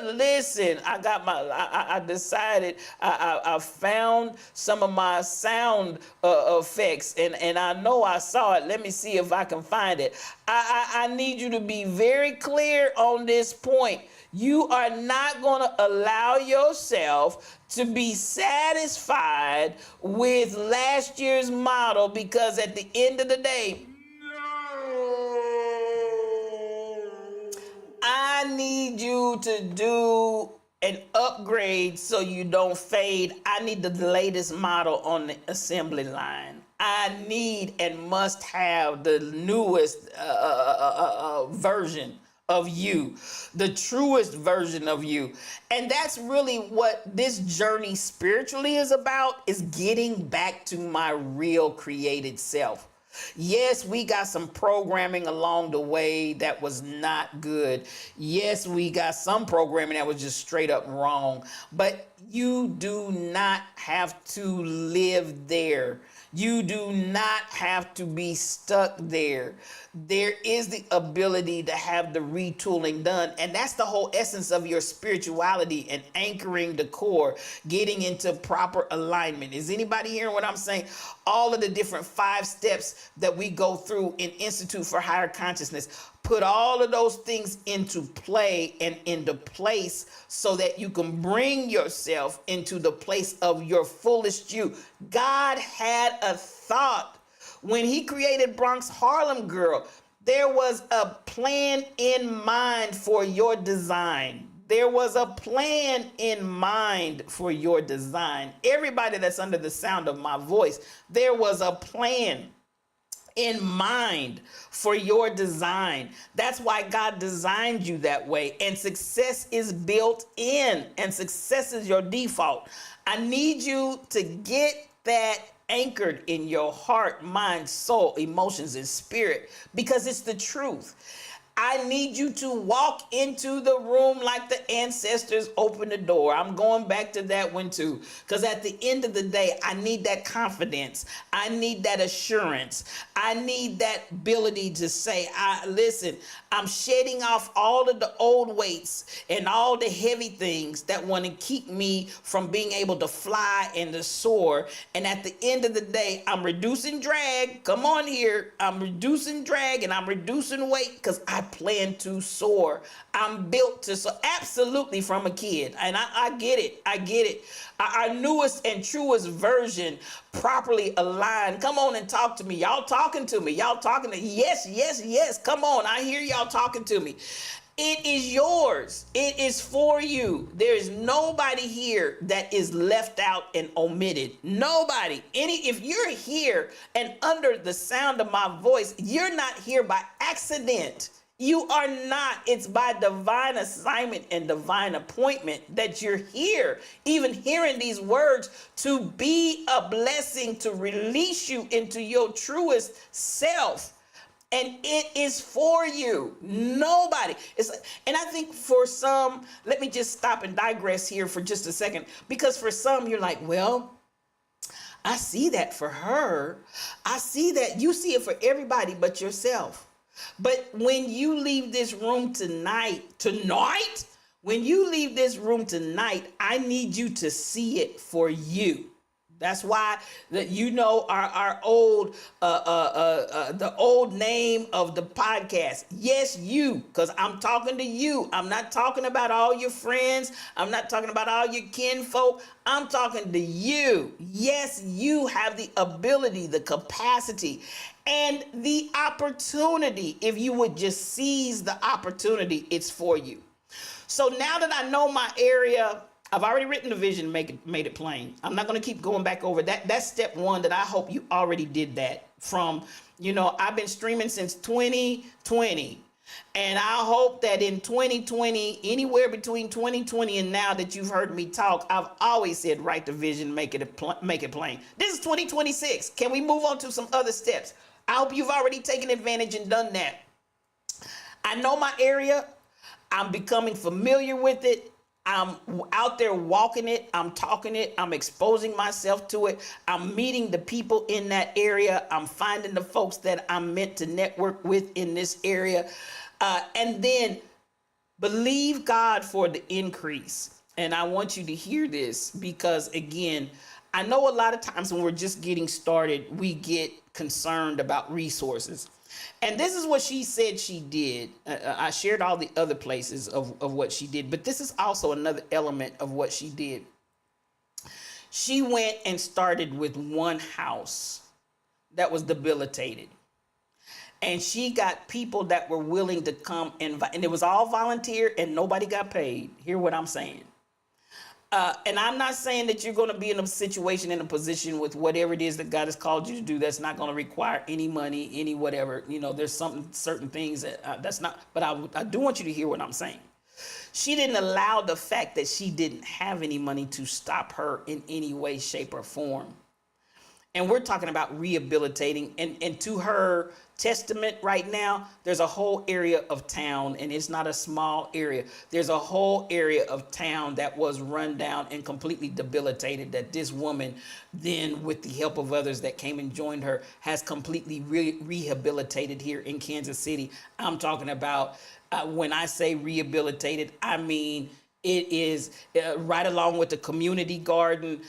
listen, I decided, I found some of my sound effects and I know I saw it. Let me see if I can find it. I need you to be very clear on this point. You are not going to allow yourself to be satisfied with last year's model because at the end of the day, I need you to do an upgrade so you don't fade. I need the latest model on the assembly line. I need and must have the newest version of you, the truest version of you. And that's really what this journey spiritually is about, is getting back to my real created self. Yes, we got some programming along the way that was not good. Yes, we got some programming that was just straight up wrong. But you do not have to live there. You do not have to be stuck there. There is the ability to have the retooling done. And that's the whole essence of your spirituality and anchoring the core, getting into proper alignment. Is anybody hearing what I'm saying? All of the different 5 steps that we go through in Institute for Higher Consciousness. Put all of those things into play and into place so that you can bring yourself into the place of your fullest you. God had a thought. When he created Bronx Harlem Girl, there was a plan in mind for your design. There was a plan in mind for your design. Everybody that's under the sound of my voice, there was a plan in mind for your design. That's why God designed you that way. And success is built in, and success is your default. I need you to get that anchored in your heart, mind, soul, emotions, and spirit, because it's the truth. I need you to walk into the room like the ancestors opened the door. I'm going back to that one too, because at the end of the day, I need that confidence. I need that assurance. I need that ability to say, listen, I'm shedding off all of the old weights and all the heavy things that want to keep me from being able to fly and to soar. And at the end of the day, I'm reducing drag. Come on here. I'm reducing drag and I'm reducing weight because I plan to soar. I'm built to soar. Absolutely, from a kid. And I get it. I get it. Our newest and truest version, properly aligned. Come on and talk to me. Y'all talking to me. Y'all talking to yes, yes, yes. Come on. I hear y'all talking to me. It is yours. It is for you. There is nobody here that is left out and omitted. Nobody. If you're here and under the sound of my voice, you're not here by accident. You are not. It's by divine assignment and divine appointment that you're here. Even hearing these words to be a blessing, to release you into your truest self. And it is for you. Nobody. And I think for some, let me just stop and digress here for just a second. Because for some, you're like, well, I see that for her. I see that. You see it for everybody but yourself. But when you leave this room tonight, when you leave this room tonight, I need you to see it for you. That's why that our old the old name of the podcast. Yes, you, because I'm talking to you. I'm not talking about all your friends. I'm not talking about all your kinfolk. I'm talking to you. Yes, you have the ability, the capacity, and the opportunity. If you would just seize the opportunity, it's for you. So now that I know my area, I've already written the vision, made it plain. I'm not going to keep going back over that. That's step one that I hope you already did that from, I've been streaming since 2020. And I hope that in 2020, anywhere between 2020 and now that you've heard me talk, I've always said, write the vision, make it plain. This is 2026. Can we move on to some other steps? I hope you've already taken advantage and done that. I know my area. I'm becoming familiar with it. I'm out there walking it. I'm talking it. I'm exposing myself to it. I'm meeting the people in that area. I'm finding the folks that I'm meant to network with in this area. And then believe God for the increase. And I want you to hear this because, again, I know a lot of times when we're just getting started, we get concerned about resources. And this is what she said she did. I shared all the other places of what she did, but this is also another element of what she did. She went and started with one house that was debilitated. And she got people that were willing to come and it was all volunteer and nobody got paid. Hear what I'm saying? And I'm not saying that you're going to be in a situation, in a position with whatever it is that God has called you to do that's not going to require any money, any whatever. There's certain things that's not. But I do want you to hear what I'm saying. She didn't allow the fact that she didn't have any money to stop her in any way, shape, or form. And we're talking about rehabilitating. And to her testament right now, there's a whole area of town, and it's not a small area. There's a whole area of town that was run down and completely debilitated that this woman then, with the help of others that came and joined her, has completely rehabilitated here in Kansas City. I'm talking about when I say rehabilitated, I mean it is right along with the community garden.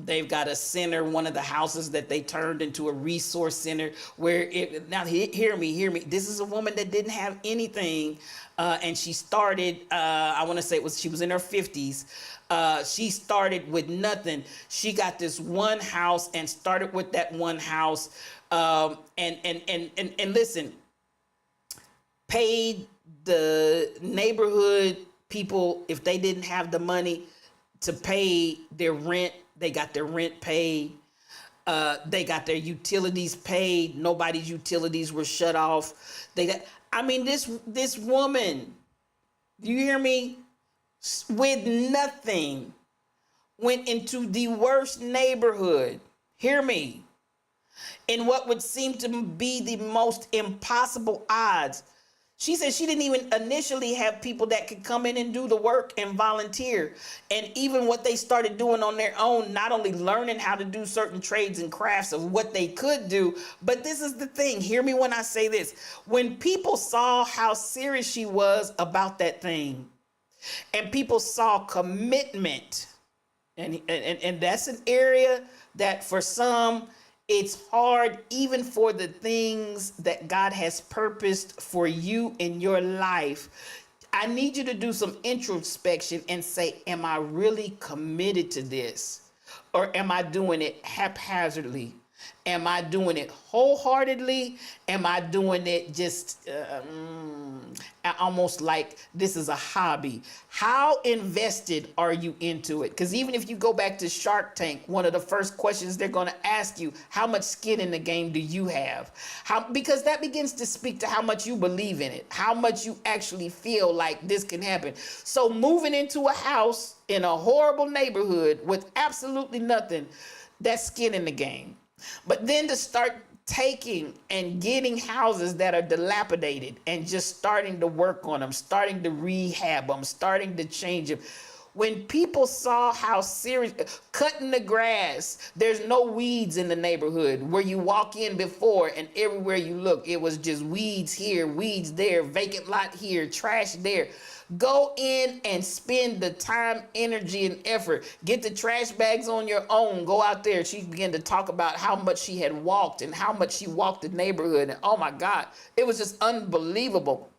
They've got a center, one of the houses that they turned into a resource center where now hear me. This is a woman that didn't have anything. And she started, I want to say she was in her 50s. She started with nothing. She got this one house and started with that one house. And listen, paid the neighborhood people, if they didn't have the money to pay their rent, they got their rent paid. They got their utilities paid. Nobody's utilities were shut off. This woman, do you hear me? With nothing, went into the worst neighborhood. Hear me. In what would seem to be the most impossible odds. She said she didn't even initially have people that could come in and do the work and volunteer. And even what they started doing on their own, not only learning how to do certain trades and crafts of what they could do, but this is the thing. Hear me when I say this. When people saw how serious she was about that thing, and people saw commitment, and that's an area that for some, it's hard even for the things that God has purposed for you in your life. I need you to do some introspection and say, am I really committed to this? Or am I doing it haphazardly? Am I doing it wholeheartedly? Am I doing it just almost like this is a hobby? How invested are you into it? Because even if you go back to Shark Tank, one of the first questions they're going to ask you, how much skin in the game do you have? Because that begins to speak to how much you believe in it, how much you actually feel like this can happen. So moving into a house in a horrible neighborhood with absolutely nothing, that's skin in the game. But then to start taking and getting houses that are dilapidated and just starting to work on them, starting to rehab them, starting to change them. When people saw how serious, cutting the grass, there's no weeds in the neighborhood where you walk in before and everywhere you look, it was just weeds here, weeds there, vacant lot here, trash there. Go in and spend the time, energy, and effort. Get the trash bags on your own. Go out there. She began to talk about how much she had walked and how much she walked the neighborhood. And oh my God, it was just unbelievable.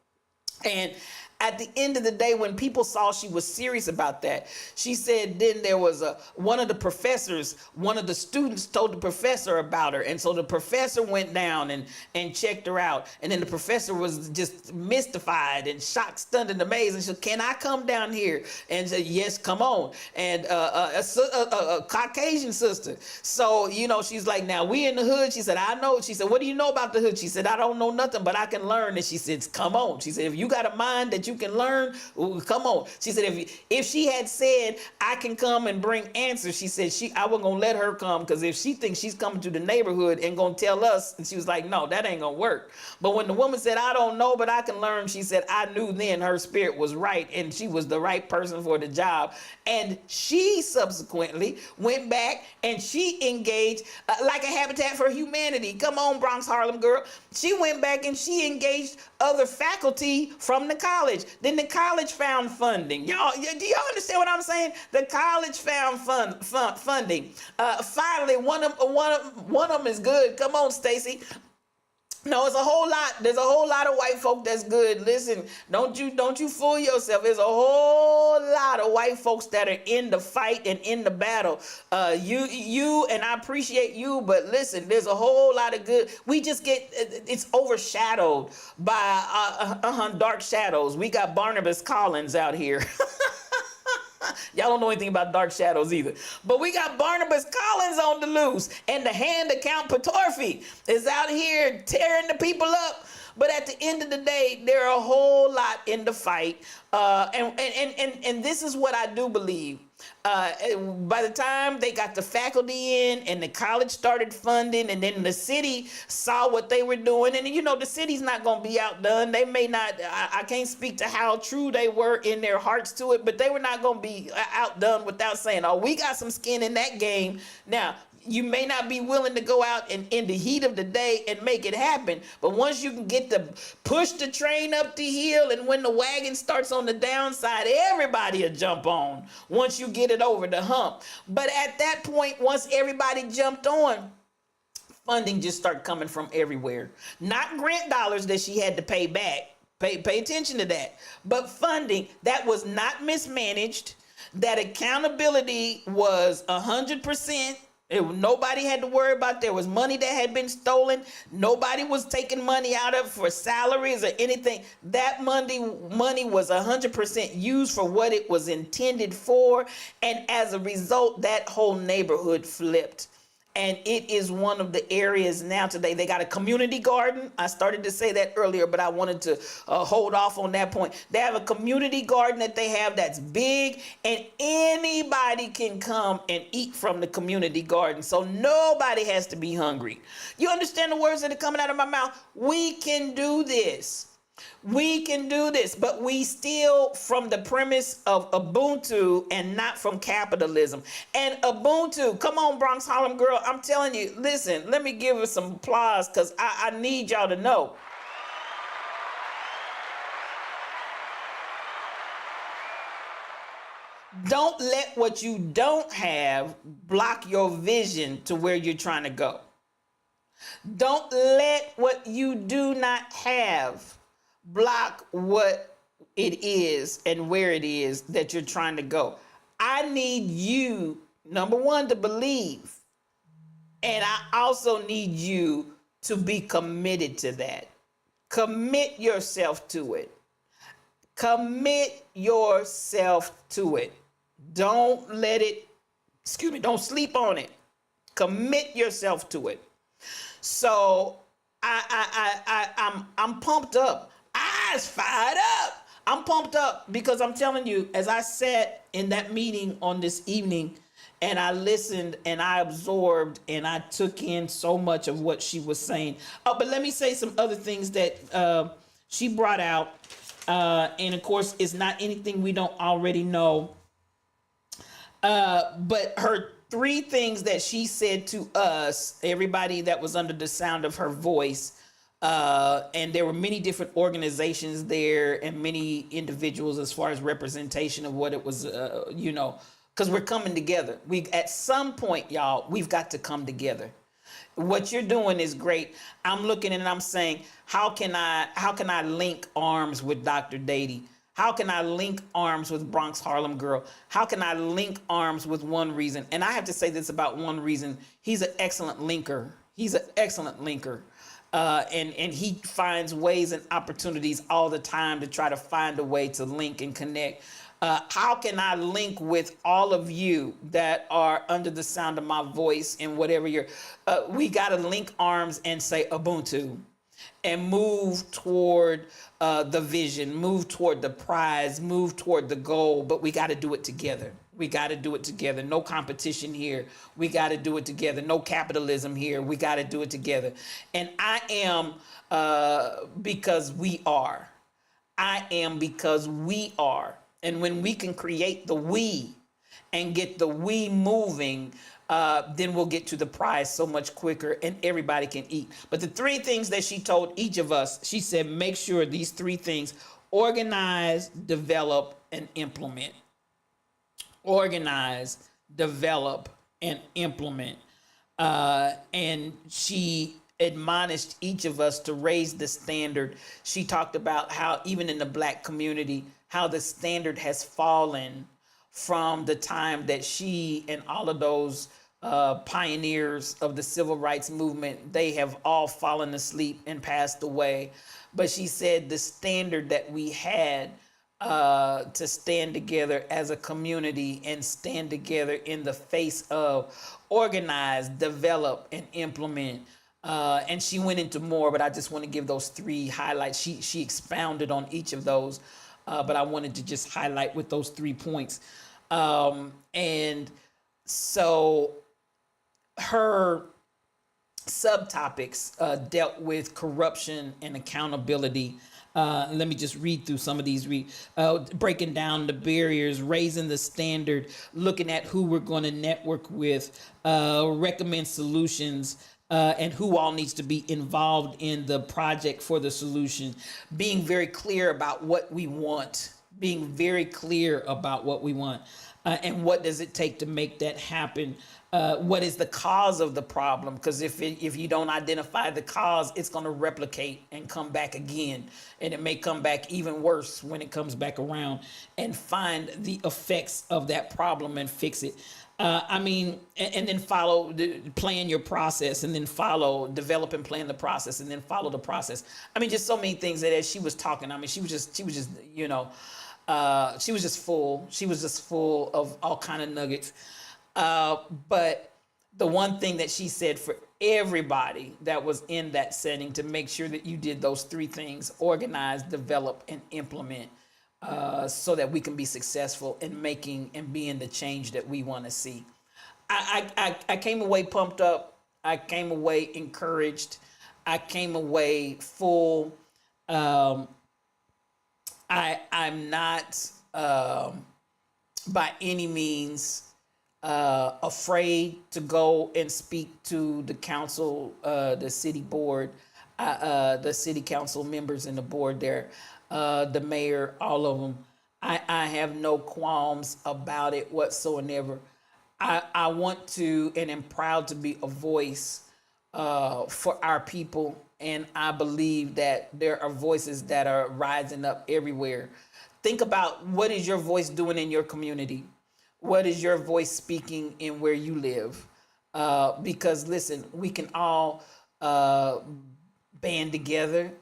And at the end of the day, when people saw she was serious about that, she said then there was one of the professors, one of the students told the professor about her. And so the professor went down and checked her out. And then the professor was just mystified and shocked, stunned, and amazed. And she said, can I come down here? And said, yes, come on. And a Caucasian sister. So, you know, she's like, now we in the hood. She said, I know. She said, what do you know about the hood? She said, I don't know nothing, but I can learn. And she said, come on. She said, if you got a mind that you can learn, come on. She said if she had said I can come and bring answers, she said I wasn't gonna let her come, because if she thinks she's coming to the neighborhood and gonna tell us, and she was like, no, that ain't gonna work. But when the woman said I don't know, but I can learn, she said I knew then her spirit was right and she was the right person for the job. And she subsequently went back and she engaged like a Habitat for Humanity. Come on, Bronx Harlem girl. She went back and she engaged other faculty from the college. Then the college found funding. Y'all, do y'all understand what I'm saying? The college found funding. Finally, one of them is good. Come on, Stacy. No, it's a whole lot. There's a whole lot of white folk that's good. Listen, don't you fool yourself. There's a whole lot of white folks that are in the fight and in the battle. You and I appreciate you, but listen, there's a whole lot of good. We just get it's overshadowed by dark shadows. We got Barnabas Collins out here. Y'all don't know anything about dark shadows either. But we got Barnabas Collins on the loose, and the hand of Count Patorfi is out here tearing the people up. But at the end of the day, there are a whole lot in the fight. And this is what I do believe. By the time they got the faculty in and the college started funding, and then the city saw what they were doing, and you know, the city's not going to be outdone. They may not, I can't speak to how true they were in their hearts to it, but they were not going to be outdone without saying, oh, we got some skin in that game. Now, you may not be willing to go out and in the heat of the day and make it happen, but once you can get to push the train up the hill, and when the wagon starts on the downside, everybody will jump on once you get it over the hump. But at that point, once everybody jumped on, funding just started coming from everywhere. Not grant dollars that she had to pay back. Pay attention to that. But funding that was not mismanaged, that accountability was 100%. Nobody had to worry about there was money that had been stolen. Nobody was taking money out of for salaries or anything. That money was 100% used for what it was intended for. And as a result, that whole neighborhood flipped. And it is one of the areas now today. They got a community garden. I started to say that earlier, but I wanted to hold off on that point. They have a community garden that they have that's big, and anybody can come and eat from the community garden. So nobody has to be hungry. You understand the words that are coming out of my mouth? We can do this. We can do this, but we steal from the premise of Ubuntu and not from capitalism. And Ubuntu, come on, Bronx Harlem girl, I'm telling you, listen, let me give her some applause, because I need y'all to know. Don't let what you don't have block your vision to where you're trying to go. Don't let what you do not have block what it is and where it is that you're trying to go. I need you, number one, to believe. And I also need you to be committed to that. Commit yourself to it. Commit yourself to it. Don't let it, don't sleep on it. Commit yourself to it. So I'm pumped up. Eyes fired up. I'm pumped up because I'm telling you, as I sat in that meeting on this evening and I listened and I absorbed and I took in so much of what she was saying. Oh, but let me say some other things that she brought out. And of course, it's not anything we don't already know. But her three things that she said to us, everybody that was under the sound of her voice, and there were many different organizations there and many individuals as far as representation of what it was, because we're coming together. We at some point, y'all, we've got to come together. What you're doing is great. I'm looking and I'm saying, how can I link arms with Dr. Dady? How can I link arms with Bronx Harlem Girl? How can I link arms with One Reason? And I have to say this about One Reason. He's an excellent linker. He's an excellent linker. And he finds ways and opportunities all the time to try to find a way to link and connect. How can I link with all of you that are under the sound of my voice and whatever we got to link arms and say Ubuntu and move toward the vision, move toward the prize, move toward the goal, but we got to do it together. We got to do it together. No competition here. We got to do it together. No capitalism here. We got to do it together. And I am because we are. I am because we are. And when we can create the we and get the we moving, then we'll get to the prize so much quicker and everybody can eat. But the three things that she told each of us, she said, make sure these three things: organize, develop, and implement. Organize, develop, and implement. And she admonished each of us to raise the standard. She talked about how even in the Black community, how the standard has fallen from the time that she and all of those pioneers of the civil rights movement, they have all fallen asleep and passed away. But she said the standard that we had to stand together as a community and stand together in the face of organize, develop, and implement. And she went into more, but I just want to give those three highlights. She expounded on each of those, but I wanted to just highlight with those 3 points. And so her subtopics dealt with corruption and accountability. Let me just read through some of these, breaking down the barriers, raising the standard, looking at who we're going to network with, recommend solutions, and who all needs to be involved in the project for the solution, being very clear about what we want, and what does it take to make that happen. What is the cause of the problem? Because if you don't identify the cause, it's going to replicate and come back again. And it may come back even worse when it comes back around, and find the effects of that problem and fix it. And then plan your process, and then develop and plan the process, and then follow the process. Just so many things that as she was talking, she was just full. She was just full of all kind of nuggets. But the one thing that she said for everybody that was in that setting, to make sure that you did those 3 things: organize, develop, and implement, so that we can be successful in making and being the change that we want to see. I came away pumped up. I came away encouraged. I came away full. I'm not by any means afraid to go and speak to the council, the city board, the city council members and the board there, the mayor, all of them. I have no qualms about it whatsoever. I want to and am proud to be a voice for our people. And I believe that there are voices that are rising up everywhere. Think about, what is your voice doing in your community? What is your voice speaking in where you live? Because listen, we can all band together.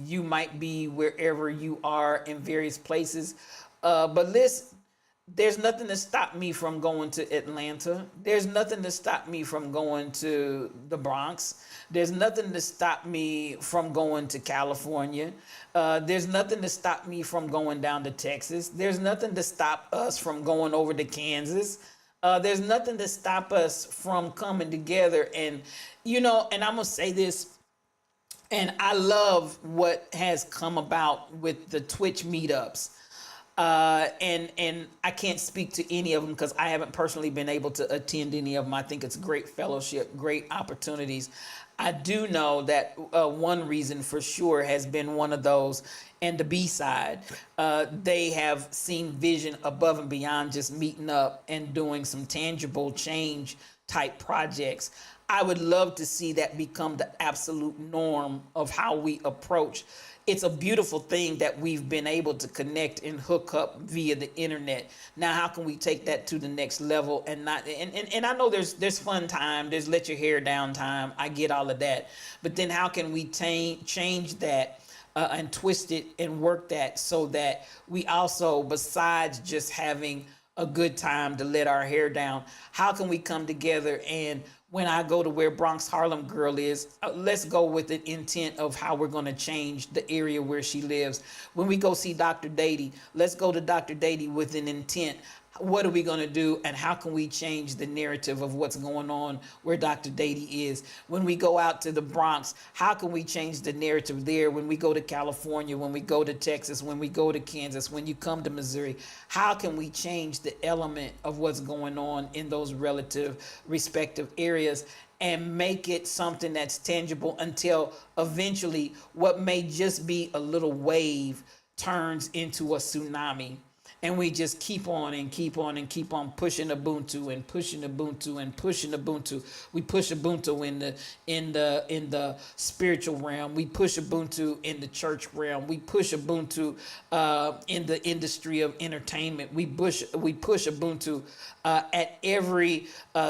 You might be wherever you are in various places. But listen, there's nothing to stop me from going to Atlanta. There's nothing to stop me from going to the Bronx. There's nothing to stop me from going to California. There's nothing to stop me from going down to Texas. There's nothing to stop us from going over to Kansas. There's nothing to stop us from coming together. And, and I'm going to say this, and I love what has come about with the Twitch meetups. And I can't speak to any of them because I haven't personally been able to attend any of them. I think it's great fellowship, great opportunities. I do know that one reason for sure has been one of those, and the B side, they have seen vision above and beyond just meeting up and doing some tangible change type projects. I would love to see that become the absolute norm of how we approach. It's a beautiful thing that we've been able to connect and hook up via the internet. Now, how can we take that to the next level and not, and I know there's fun time, there's let your hair down time. I get all of that. But then how can we change that and twist it and work that so that we also, besides just having a good time to let our hair down, how can we come together and when I go to where Bronx Harlem Girl is, let's go with the intent of how we're going to change the area where she lives. When we go see Dr. Dady, let's go to Dr. Dady with an intent. What are we going to do and how can we change the narrative of what's going on where Dr. Dady is? When we go out to the Bronx, how can we change the narrative there? When we go to California, when we go to Texas, when we go to Kansas, when you come to Missouri, how can we change the element of what's going on in those relative respective areas and make it something that's tangible until eventually what may just be a little wave turns into a tsunami? And we just keep on and keep on and keep on pushing Ubuntu and pushing Ubuntu and pushing Ubuntu. We push Ubuntu in the spiritual realm. We push Ubuntu in the church realm. We push Ubuntu in the industry of entertainment. We push Ubuntu at every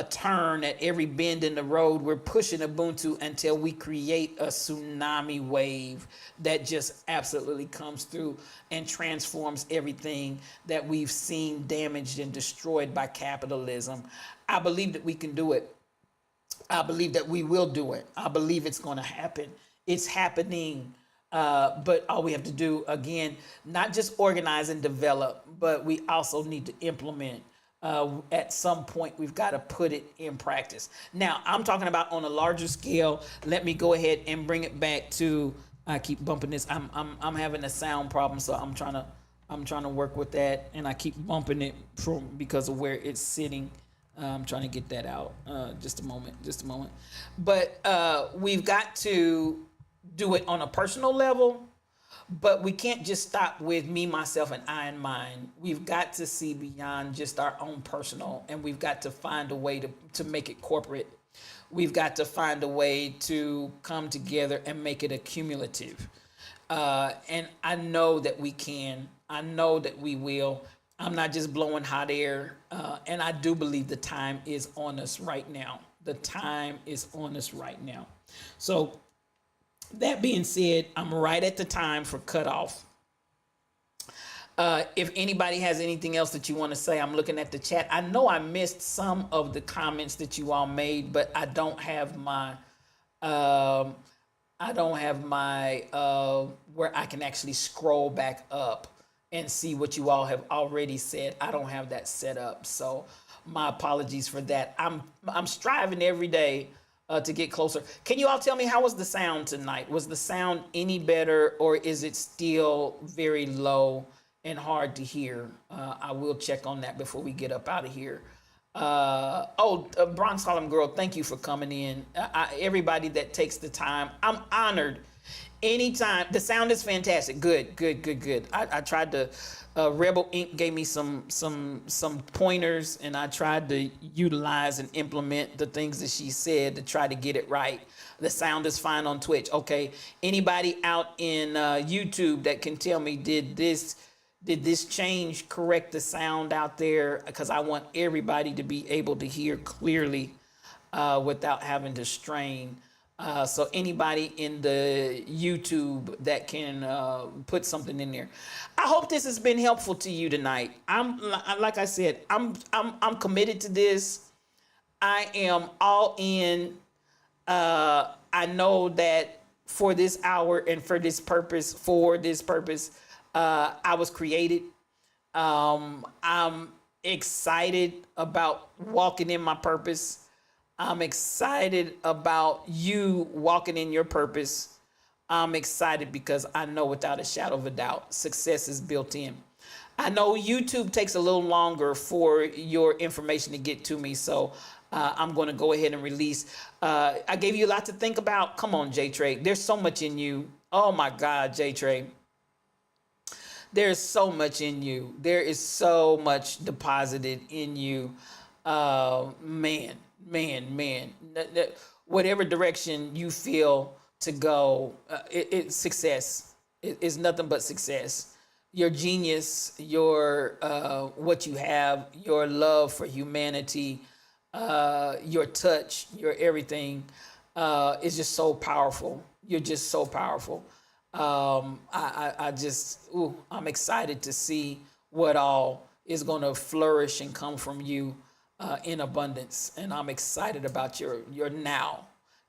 turn, at every bend in the road. We're pushing Ubuntu until we create a tsunami wave that just absolutely comes through and transforms everything that we've seen damaged and destroyed by capitalism. I believe that we can do it. I believe that we will do it. I believe it's going to happen. It's happening. But all we have to do, again, not just organize and develop, but we also need to implement. At some point, we've got to put it in practice. Now, I'm talking about on a larger scale. Let me go ahead and bring it back to. I keep bumping this. I'm having a sound problem, so I'm trying to work with that, and I keep bumping it because of where it's sitting. I'm trying to get that out. Just a moment. But we've got to do it on a personal level. But we can't just stop with me, myself, and I and mine. We've got to see beyond just our own personal, and we've got to find a way to make it corporate. We've got to find a way to come together and make it accumulative. And I know that we can. I know that we will. I'm not just blowing hot air. And I do believe the time is on us right now. The time is on us right now. So that being said, I'm right at the time for cutoff. If anybody has anything else that you want to say, I'm looking at the chat. I know I missed some of the comments that you all made, but I don't have my where I can actually scroll back up and see what you all have already said. I don't have that set up, so my apologies for that. I'm striving every day to get closer. Can you all tell me, how was the sound tonight? Was the sound any better, or is it still very low and hard to hear? I will check on that before we get up out of here. Bronx Harlem Girl, thank you for coming in. Everybody that takes the time, I'm honored. Anytime, the sound is fantastic. Good. I tried to, Rebel Inc. gave me some pointers, and I tried to utilize and implement the things that she said to try to get it right. The sound is fine on Twitch. Okay, anybody out in YouTube that can tell me, did this change correct the sound out there? Because I want everybody to be able to hear clearly without having to strain. So anybody in the YouTube that can put something in there. I hope this has been helpful to you tonight. Like I said, I'm committed to this. I am all in. I know that for this hour and for this purpose, I was created. I'm excited about walking in my purpose. I'm excited about you walking in your purpose. I'm excited because I know without a shadow of a doubt, success is built in. I know YouTube takes a little longer for your information to get to me, so I'm going to go ahead and release. I gave you a lot to think about. Come on, J Trey. There's so much in you. Oh my God, J Trey. There's so much in you. There is so much deposited in you. Man. Whatever direction you feel to go, it's success. It's nothing but success. Your genius, your what you have, your love for humanity, your touch, your everything is just so powerful. You're just so powerful. I'm excited to see what all is going to flourish and come from you in abundance. And I'm excited about your now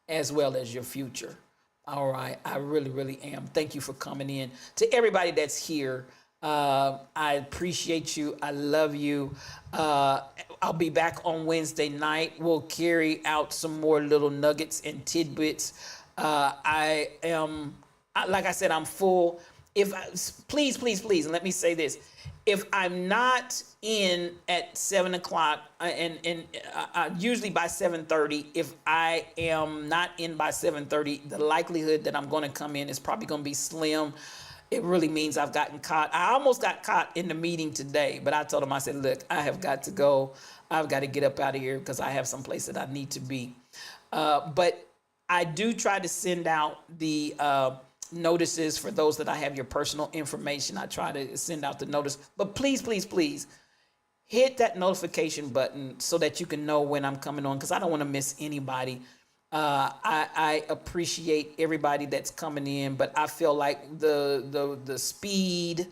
as well as your future. All right. I really, really am. Thank you for coming in. To everybody that's here, I appreciate you. I love you. I'll be back on Wednesday night. We'll carry out some more little nuggets and tidbits. Like I said, I'm full. Please, and let me say this. If I'm not in at 7 o'clock, and usually by 7:30, if I am not in by 7:30, the likelihood that I'm going to come in is probably going to be slim. It really means I've gotten caught. I almost got caught in the meeting today, but I told him, I said, look, I have got to go. I've got to get up out of here because I have some place that I need to be. But I do try to send out the notices for those that I have your personal information. I try to send out the notice. But please, hit that notification button so that you can know when I'm coming on, because I don't want to miss anybody. I appreciate everybody that's coming in, but I feel like the speed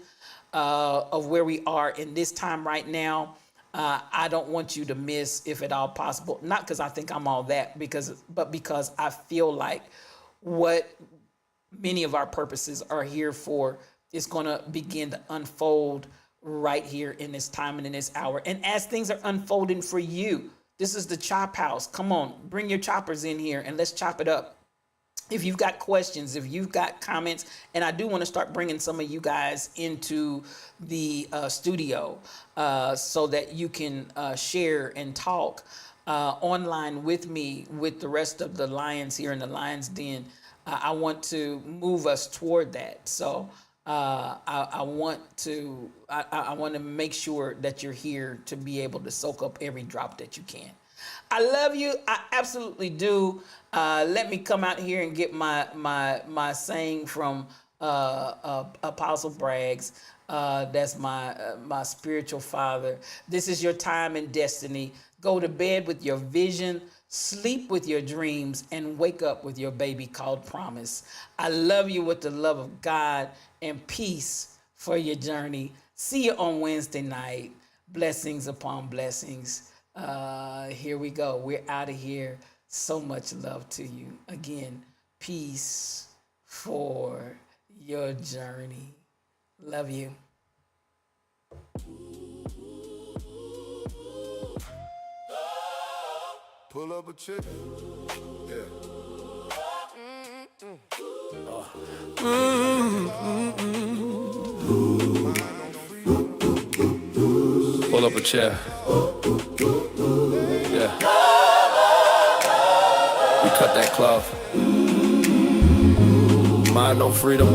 of where we are in this time right now, I don't want you to miss, if at all possible. Not because I think I'm all that, but because I feel like what many of our purposes are here for is going to begin to unfold right here in this time and in this hour. And as things are unfolding for you, this is the Chop House. Come on, bring your choppers in here and let's chop it up. If you've got questions, if you've got comments, and I do want to start bringing some of you guys into the studio so that you can share and talk online with me, with the rest of the Lions here in the Lions Den. I want to move us toward that. So I want to make sure that you're here to be able to soak up every drop that you can. I love you. I absolutely do. Let me come out here and get my saying from Apostle Braggs. That's my spiritual father. This is your time and destiny. Go to bed with your vision, sleep with your dreams, and wake up with your baby called promise. I love you with the love of God, and peace for your journey. See you on Wednesday night. Blessings upon blessings. Here we go. We're out of here. So much love to you. Again, peace for your journey. Love you. Pull up a chick. Yeah. Pull up a chair. Yeah. We cut that cloth. Mind on freedom.